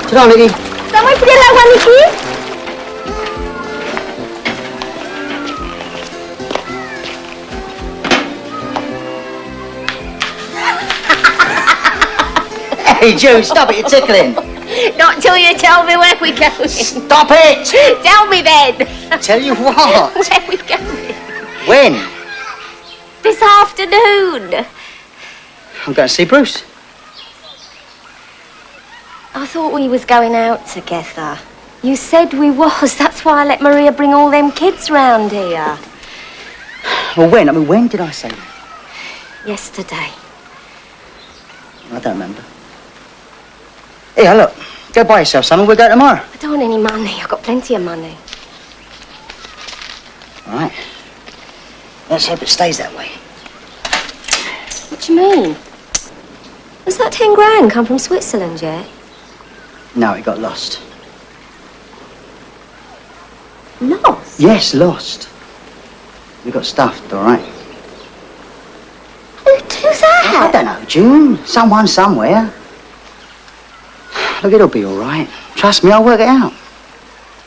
Sit down, Nicky. ¿Está muy fría el agua, Nicky? Hey, June, stop it, you're tickling. Not till you tell me where we're going. Stop it! Tell me then. Tell you what? Where we going? When? This afternoon. I'm going to see Bruce. I thought we was going out together. You said we was. That's why I let Maria bring all them kids round here. Well, when? I mean, when did I say that? Yesterday. I don't remember. Here, look. Go buy yourself something. We'll go tomorrow. I don't want any money. I've got plenty of money. All right. Let's hope it stays that way. What do you mean? Has that 10 grand come from Switzerland yet? No, it got lost. Lost? Yes, lost. We got stuffed, all right. Who's that? I don't know, June. Someone somewhere. Look, it'll be all right. Trust me, I'll work it out.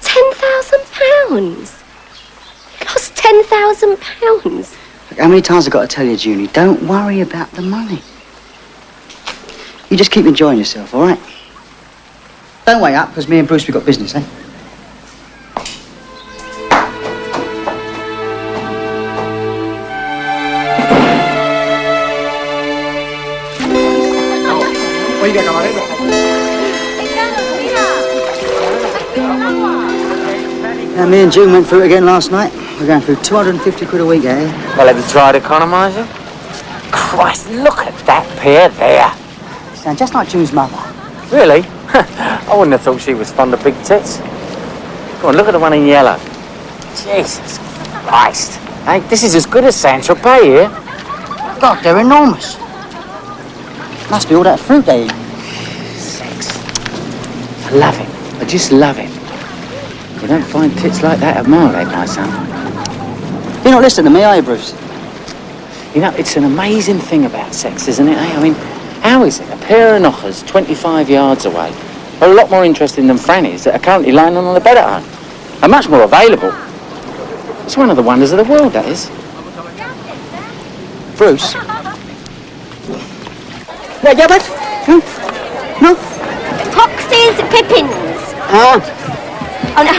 £10,000? You lost £10,000? Look, how many times I've got to tell you, Junie, don't worry about the money. You just keep enjoying yourself, all right? Don't wait up, because me and Bruce, we've got business, eh? Oiga, camarero. Now, me and June went through it again last night. We're going through 250 quid a week, eh? Well, have you tried economising? Christ, look at that pair there. Sound just like June's mother. Really? I wouldn't have thought she was fond of big tits. Go on, look at the one in yellow. Jesus Christ. Hey, this is as good as Saint-Tropez here. God, they're enormous. Must be all that fruit they eat. Sex. I love it. I just love it. You don't find tits like that at Margate, my son. You're not listening to me, are you, Bruce? You know, it's an amazing thing about sex, isn't it, eh? I mean, how is it a pair of knockers 25 yards away are a lot more interesting than Frannies that are currently lying on the bed at home? And much more available. It's one of the wonders of the world, that is. Bruce? Yeah, yeah, what? No? Foxes, pippins. Ah. Oh, no.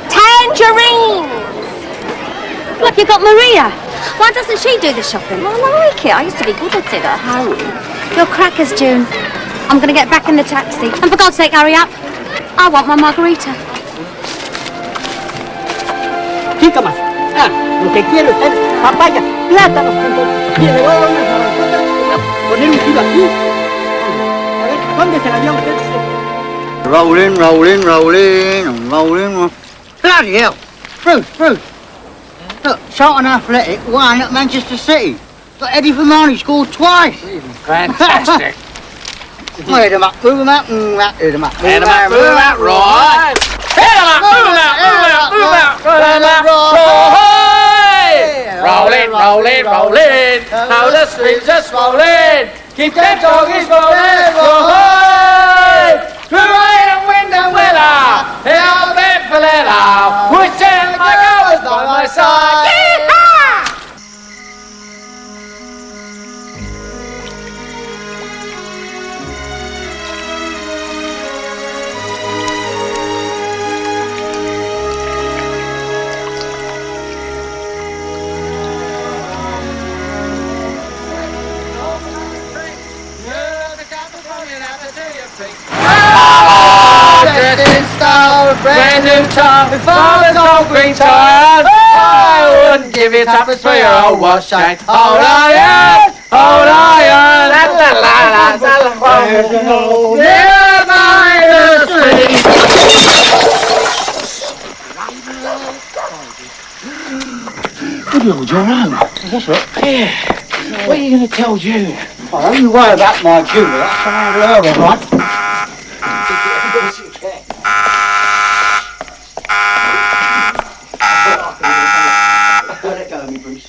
Tangerines. Look, you got Maria. Why doesn't she do the shopping? Well, I like it. I used to be good at it at home. Your crackers, June. I'm going to get back in the taxi. And for God's sake, hurry up. I want my margarita. Chica más. Ah, lo que quiero es papaya, plátanos. Y le voy a dar unas naranjotas. Poner un kilo aquí. A ver, ¿dónde se la dio? Rolling. Bloody hell. Bruce. Look, Charlton Athletic won at Manchester City. Got Eddie Fermani scored twice. Fantastic. Move them up, right. Move them up, right. Rolling. Now the streets are swollen. Keep them doggies rolling. Through rain and wind and weather. Dressed in style, brand new top, with father's old green tie. I wouldn't give it up for your old wash shine. Old iron, la la la la la. Near by the street. Good Lord, you're home. That's right. Yeah. What are you going to tell June? Oh, don't you worry about my June. That's the handle her, all right? Let go of me, Bruce.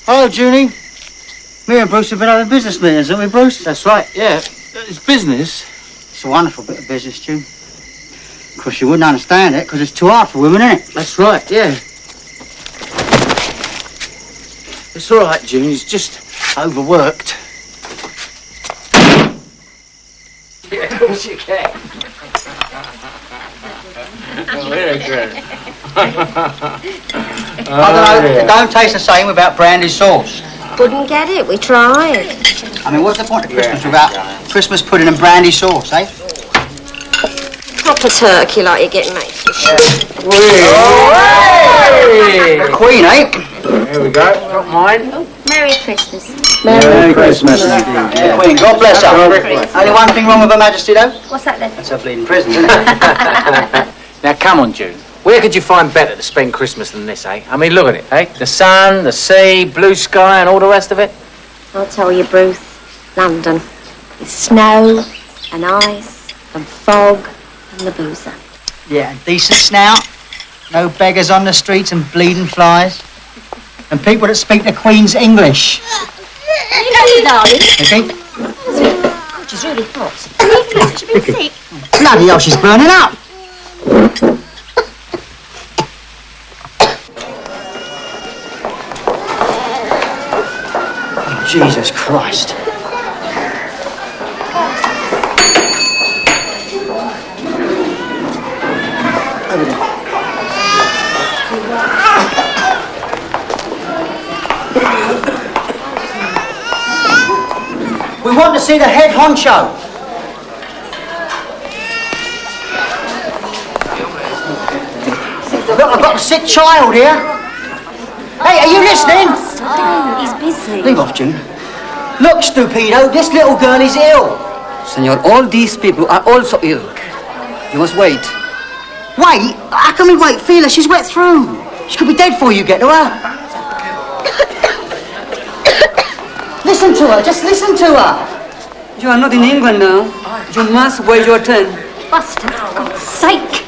Hello, Junie. Me and Bruce have been having business meetings, haven't we, Bruce? That's right, yeah. It's business. It's a wonderful bit of business, June. Of course, you wouldn't understand it, because it's too hard for women, isn't it? That's right, yeah. It's all right, June. He's just overworked. Yeah, of course you can. Oh, very good. I don't know, it don't taste the same without brandy sauce. Couldn't get it, we tried. I mean, what's the point of Christmas without Christmas pudding and brandy sauce, eh? Proper turkey like you get made for sure. The Queen, eh? Here we go. Got mine. Merry Christmas. Merry Christmas. The Queen, God bless her. Only one thing wrong with Her Majesty, though? What's that then? That's her bleeding prison, isn't it? Now, come on, June. Where could you find better to spend Christmas than this, eh? I mean, look at it, eh? The sun, the sea, blue sky, and all the rest of it. I'll tell you, Bruce, London. It's snow and ice and fog and the boozer. Yeah, and decent snout. No beggars on the streets and bleeding flies. And people that speak the Queen's English. You know, darling. Okay? God, she's really hot. She's been sick. Bloody hell, she's burning up. Jesus Christ. Over there. We want to see the head honcho. Look, I've got a sick child here. Hey, are you listening? He's busy. Leave off, June. Look, stupido, this little girl is ill. Senor, all these people are also ill. You must wait. Wait? How can we wait? Feel her, she's wet through. She could be dead before you get to her. Listen to her, just listen to her. You are not in England now. You must wait your turn. Buster, for God's sake.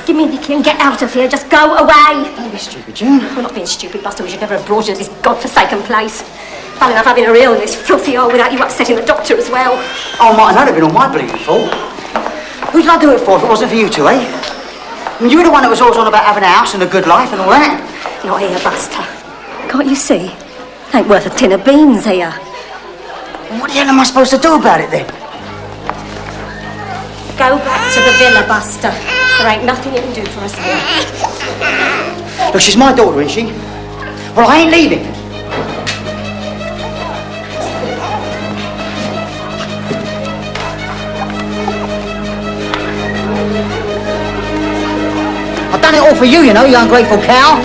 Give me the key and get out of here. Just go away. Don't be stupid, June. We're not being stupid, Buster. We should never have brought you to this godforsaken place. Bad enough having her ill in this filthy hole without you upsetting the doctor as well. Oh, Martin, that'd have been all my bleeding fault. Who'd I do it for if it wasn't for you two, eh? I mean, you were the one that was always on about having a house and a good life and all that. Not here, Buster. Can't you see? Ain't worth a tin of beans here. What the hell am I supposed to do about it then? Go back to the villa, Buster. There ain't nothing you can do for us here. Look, she's my daughter, isn't she? Well, I ain't leaving. I've done it all for you, you know, you ungrateful cow.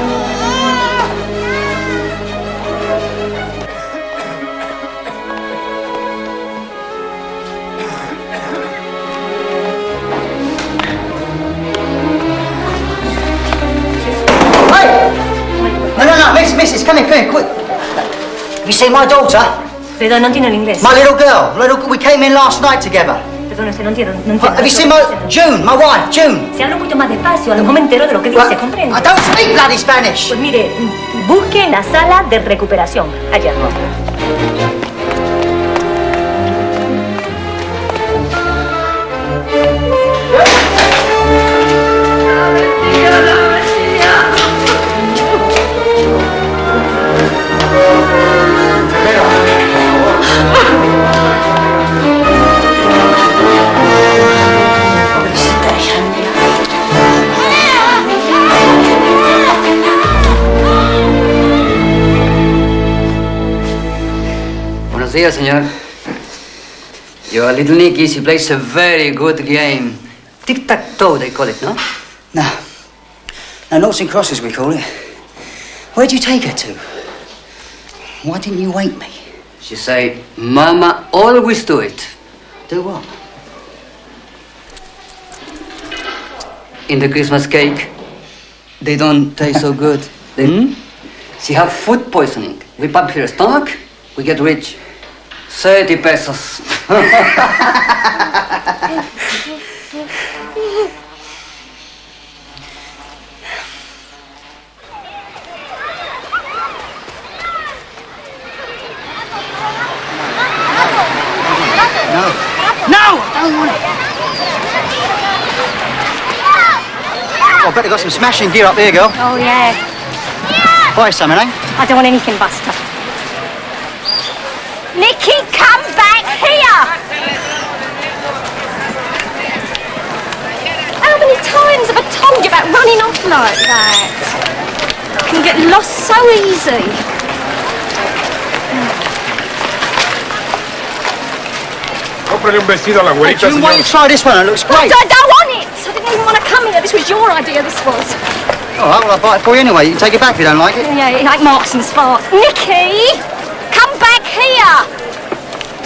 Missus, come here, quick. Have you seen my daughter? Perdón, no entiendo el inglés. My little girl. We came in last night together. Perdón, no entiendo, no entiendo. Have you seen my... June, my wife, June. Si hablo un poquito más despacio, a lo mejor me entero de lo que dice, ¿comprende? I don't speak bloody Spanish. Pues mire, busque la sala de recuperación. Allá. días, señor. Your little Nicky, she plays a very good game. Tic-tac-toe, they call it, no? No. No, noughts and crosses, we call it. Where'd you take her to? Why didn't you wake me? She say, Mama always do it. Do what? In the Christmas cake, they don't taste so good. She have food poisoning. We pump her stomach, we get rich. 30 pesos. No! I don't want it. Oh, I bet they got some smashing gear up there, girl. Oh, yeah. Buy something, eh? I don't want anything, Buster. Nicky, come back here! How many times have I told you about running off like that? You can get lost so easy. Cómprale un vestido a la güerita, June, why don't you try this one? It looks great. I don't want it! I didn't even want to come here. This was your idea, this was. All right, well, I'll buy it for you anyway. You can take it back if you don't like it. Yeah, it ain't Marks and Sparks. Nicky! Come back here!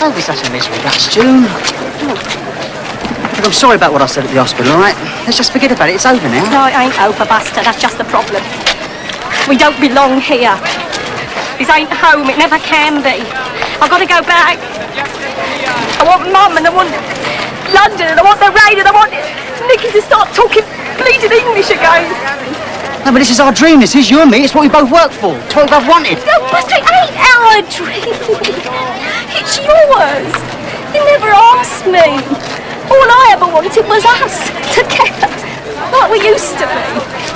Don't be such a misery, that's June. Look, I'm sorry about what I said at the hospital, all right? Let's just forget about it. It's over now. No, it ain't over, Buster. That's just the problem. We don't belong here. This ain't home. It never can be. I've got to go back. I want Mum and I want London and I want the rain and I want Nicky to start talking bleeding English again. No, but this is our dream. This is you and me. It's what we both work for. It's what we both wanted. No, Buster, it ain't our dream. It's yours. You never asked me. All I ever wanted was us, together. Like we used to be.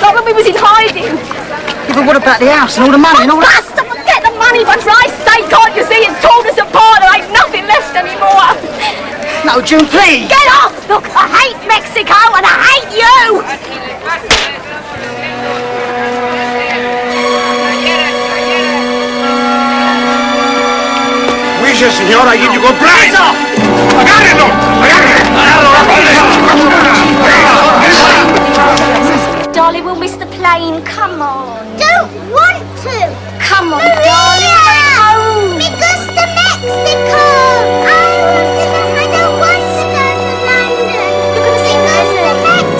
Like when we was in hiding. Yeah, but what about the house and all the money and all that? Buster, forget the money, for Christ's sake. Can't you see it's torn us apart? There ain't nothing left anymore. No, June, please. Get off! Look, I hate Mexico and I hate you! Wishes, señor, I give you good price. ¡Agárrenlo! Darling, we'll miss the plane. Come on. Don't want to. Come on, Maria! darling. We're going home. Because to Mexico. I don't want to go to London. Because to Mexico.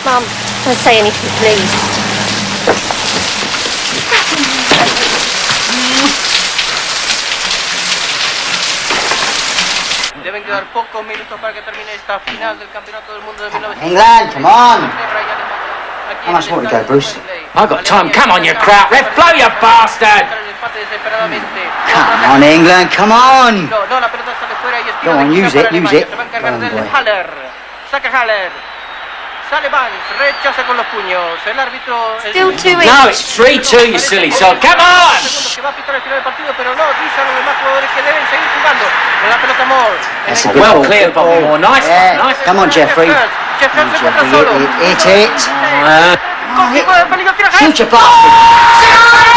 Mum, don't say anything, please. Deben quedar pocos minutos para que termine esta final del Campeonato del Mundo de 1900. England, come on. How much more to go, Bruce? I got time. Come on, you crap. Ref, blow, you bastard! Come on, England, come on. No, la pelota sale fuera y es Go on, use it, use it. Se va a encargar Oh, del boy. Haller. Saca Haller. Sale Vance, rechaza con los puños. El árbitro es... Still 2-each. No, it's 3-2, you silly sod. Come on! Que va a pitar el final del partido, pero no, dice a los demás jugadores que deben seguir jugando. Con la pelota Moore. That's a Well good cleared, ball. Bobby Moore. Nice Yeah. one, nice. Come on, Jeffrey. Jeffrey se encuentra Jeffrey, solo. hit it. Con tipo de peligro tira Shoot your bastard.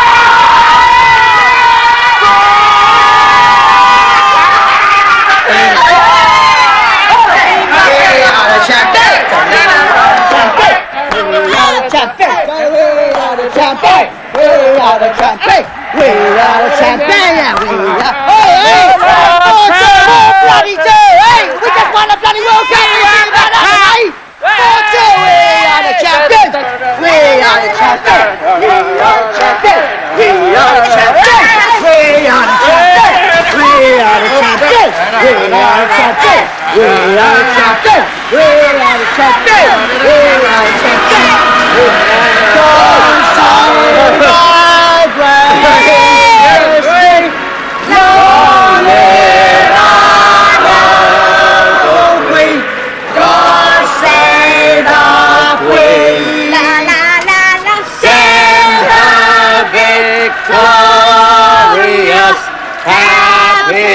champions! We are champions! We are champions! We are champions! We are champions! Long live our Queen! God save our Queen! La la la la! Send her victorious, happy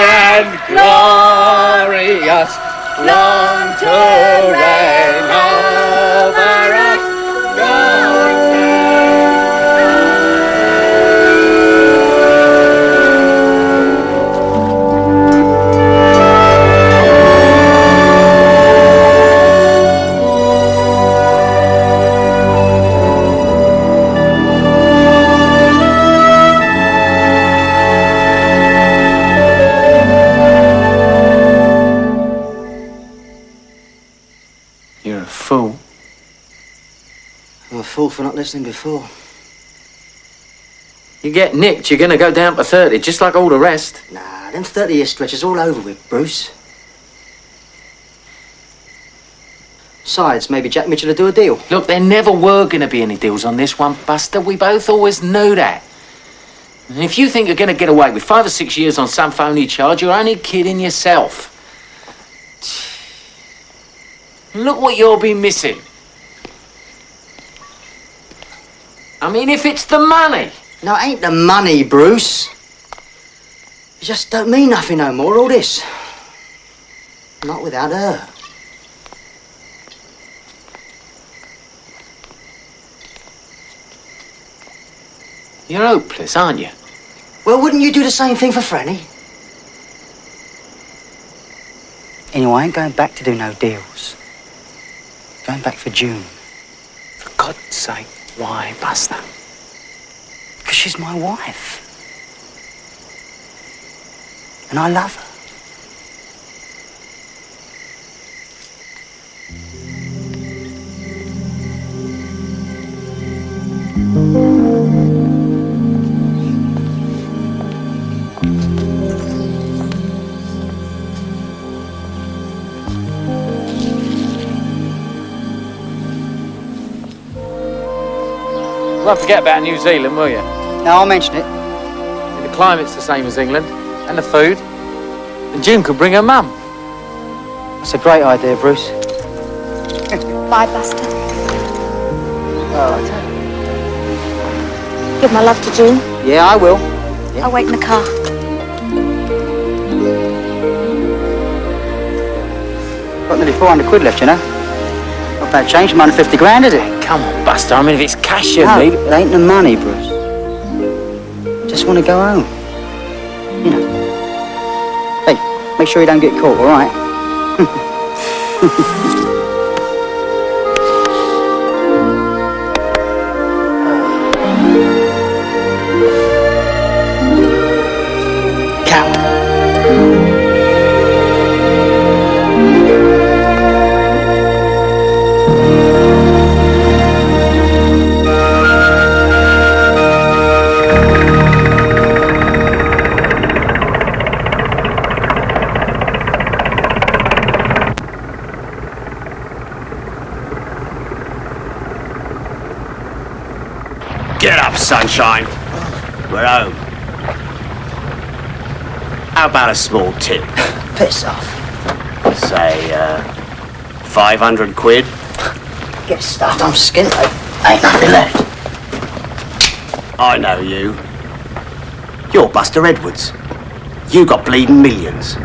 and glorious, long to reign over us. God You're a fool. I'm a fool for not listening before. You get nicked, you're gonna go down to 30, just like all the rest. Nah, them 30-year stretches all over with, Bruce. Besides, maybe Jack Mitchell will do a deal. Look, there never were gonna be any deals on this one, Buster. We both always knew that. And if you think you're gonna get away with 5 or 6 years on some phony charge, you're only kidding yourself. Look what you'll be missing. I mean, if it's the money. No, it ain't the money, Bruce. It just don't mean nothing no more, all this. Not without her. You're hopeless, aren't you? Well, wouldn't you do the same thing for Franny? Anyway, I ain't going back to do no deals. Going back for June. For God's sake, why, Buster? Because she's my wife. And I love her. Won't forget about New Zealand, will you? No, I'll mention it. The climate's the same as England, and the food. And June could bring her mum. That's a great idea, Bruce. Bye, Buster. Oh, Give my love to June. yeah, I will. I'll wait in the car. Got nearly 400 quid left, you know. Not bad change from under 50 grand, is it? Come on, Buster. I mean, if it's cash you No, need. it ain't the money, Bruce. Just want to go home. You know. Hey, make sure you don't get caught, all right? Get up, sunshine. We're home. How about a small tip? Piss off. Say, 500 quid? Get stuffed, I'm skint, ain't nothing left. I know you. You're Buster Edwards. You got bleeding millions.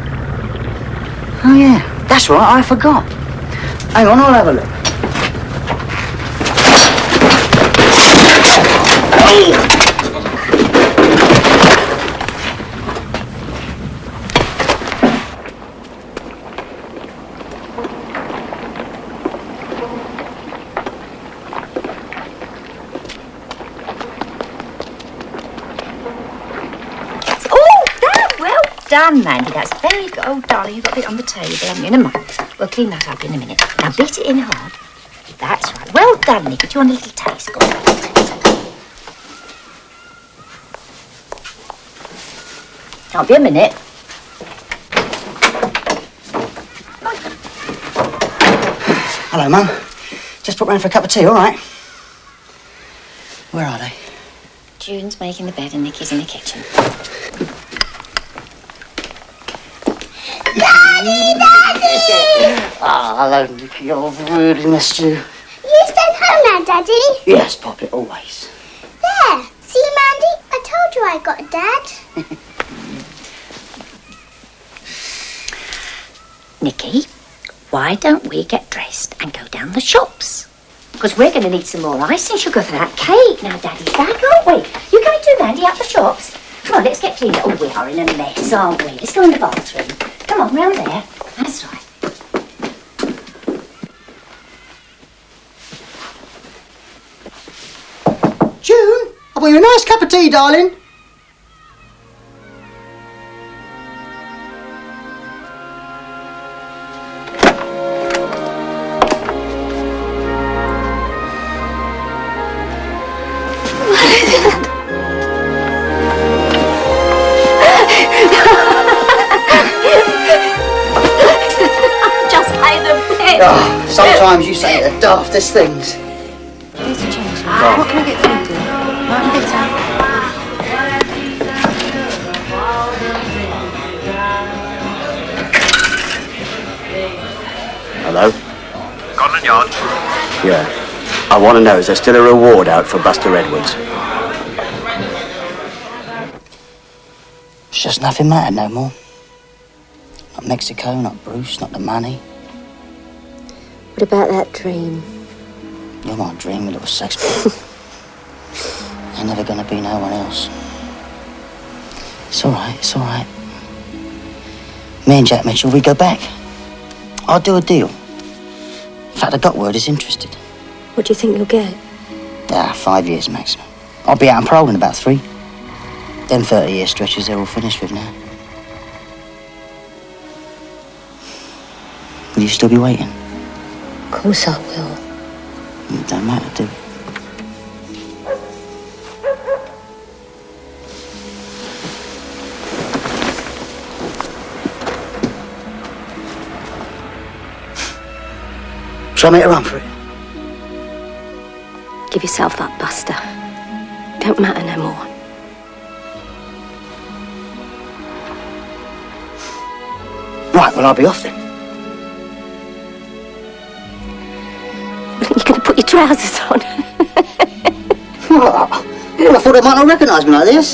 Oh, yeah, that's right, I forgot. Hang on, I'll have a look. Done, Mandy. That's very good. Oh, darling, you've got a bit on the table, haven't you? In a moment. We'll clean that up in a minute. Now, beat it in hard. That's right. Well done, Nicky. Do you want a little taste? Go on. I'll be a minute. Hello, Mum. Just put round for a cup of tea, all right? Where are they? June's making the bed and Nikki's in the kitchen. Daddy! Ah, hello, Nicky. I've really missed you. You stayed home now, Daddy? Yes, Poppet, always. There. See, Mandy? I told you I got a dad. Nikki, why don't we get dressed and go down the shops? Because we're going to need some more ice and sugar for that cake. Now, Daddy's back, aren't we? You going to, Mandy, up the shops? Come on, let's get cleaned up. Oh, we are in a mess, aren't we? Let's go in the bathroom. Come on, round there. That's right. June, I want you a nice cup of tea, darling. Just lay the bed. Oh, sometimes you say the daftest things. Here's the change. What can I get for you, dear? Martin Bitter. Hello? Scotland Yard. Yeah. I want to know, is there still a reward out for Buster Edwards? It's just nothing mattered no more. Not Mexico, not Bruce, not the money. What about that dream? You're my dream, you little sex ball. Ain't never gonna be no one else. It's all right, it's all right. Me and Jack Mitchell, we go back. I'll do a deal. In fact, I got word he's interested. What do you think you'll get? 5 years maximum. I'll be out on parole in about 3. Them 30-year stretches they're all finished with now. Will you still be waiting? Of course I will. It don't matter, do it? Shall I make a run for it? Give yourself up, Buster. Don't matter no more. Right, well, I'll be off then. You're going to put your trousers on. Well, I thought they might not recognise me like this.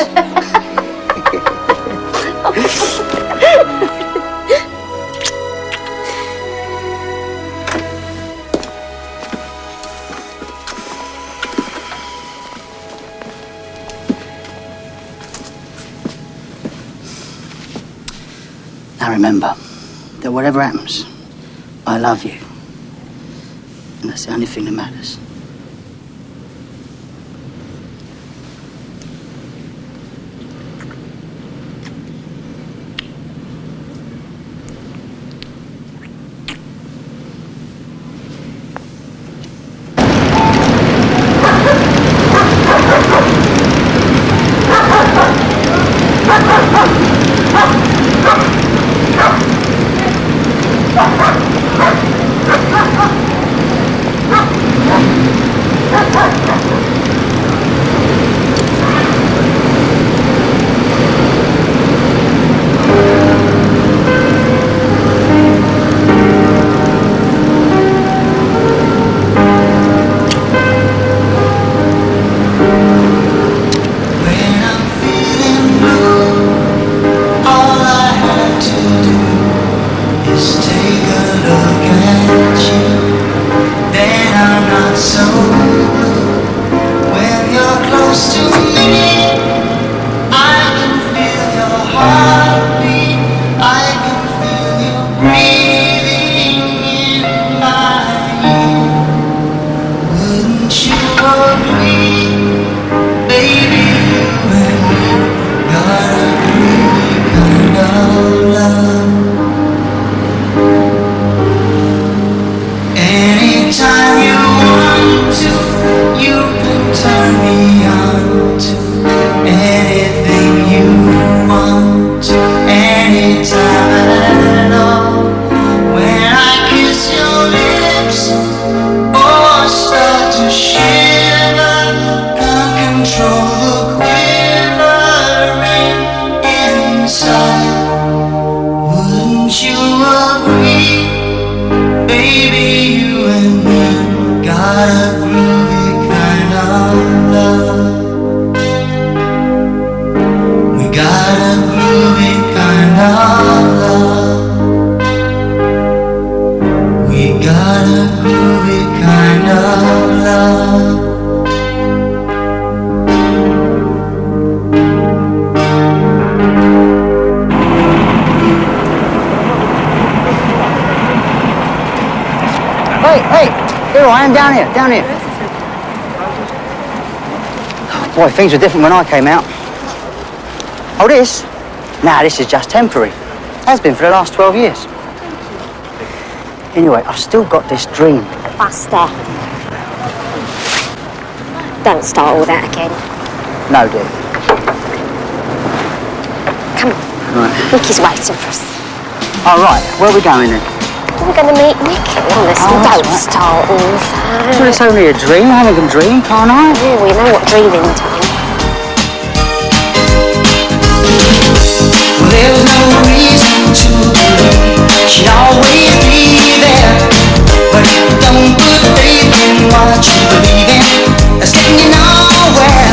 Now remember that whatever happens, I love you. And that's the only thing that matters. Then I'm not so blue. got a groovy kind of love. We got a groovy kind of love. We got a groovy kind of love. Hey, here I am, down here. Boy, things were different when I came out. Oh, this? Nah, this is just temporary. Has been for the last 12 years. Anyway, I've still got this dream. Buster. Don't start all that again. No, dear. Come on. Right. Nicky's waiting for us. All right, where are we going then? We're going to meet Nicky. Honestly, Oh, that's don't right. start all that. Well, it's only a dream. I can dream, can't I? Yeah, we know what dreaming time. Well, there's no reason to believe she'd always be there. But if you don't put faith in what you believe in, that's getting you nowhere.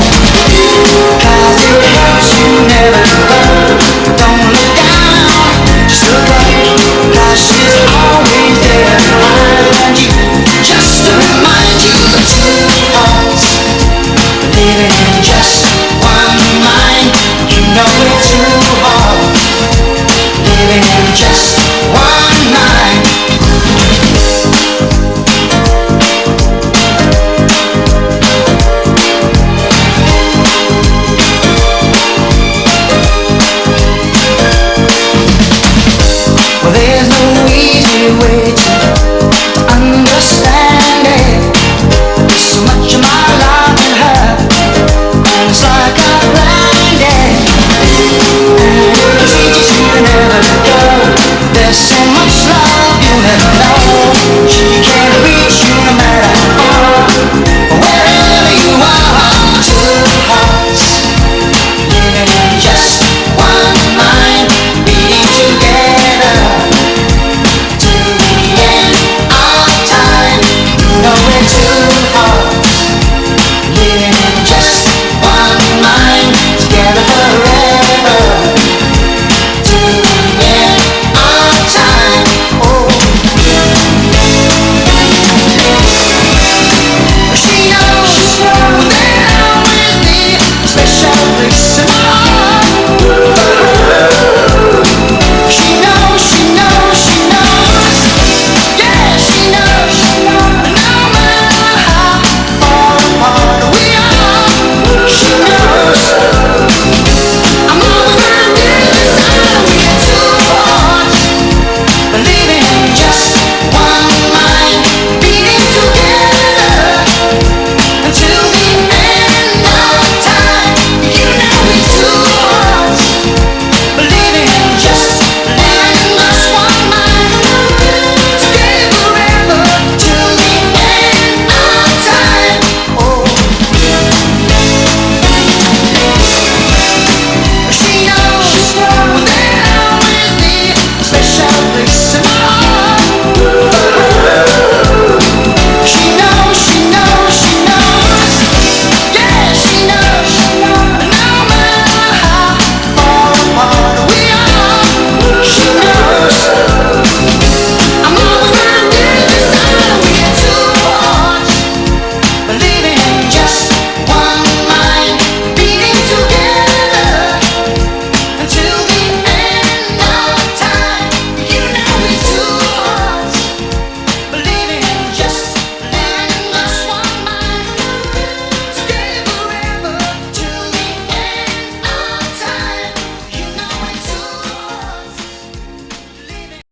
'Cause it helps you never give up. Don't look down, just look up. 'Cause she's always there to find you, just to remind you of two hearts living in just one mind. You know it's too hard living in just one mind. Well, there's no easy way to understand it. There's so much of my life in her, and it's like I'm blinded. And it teaches you to never let go. There's so much love you'll never know.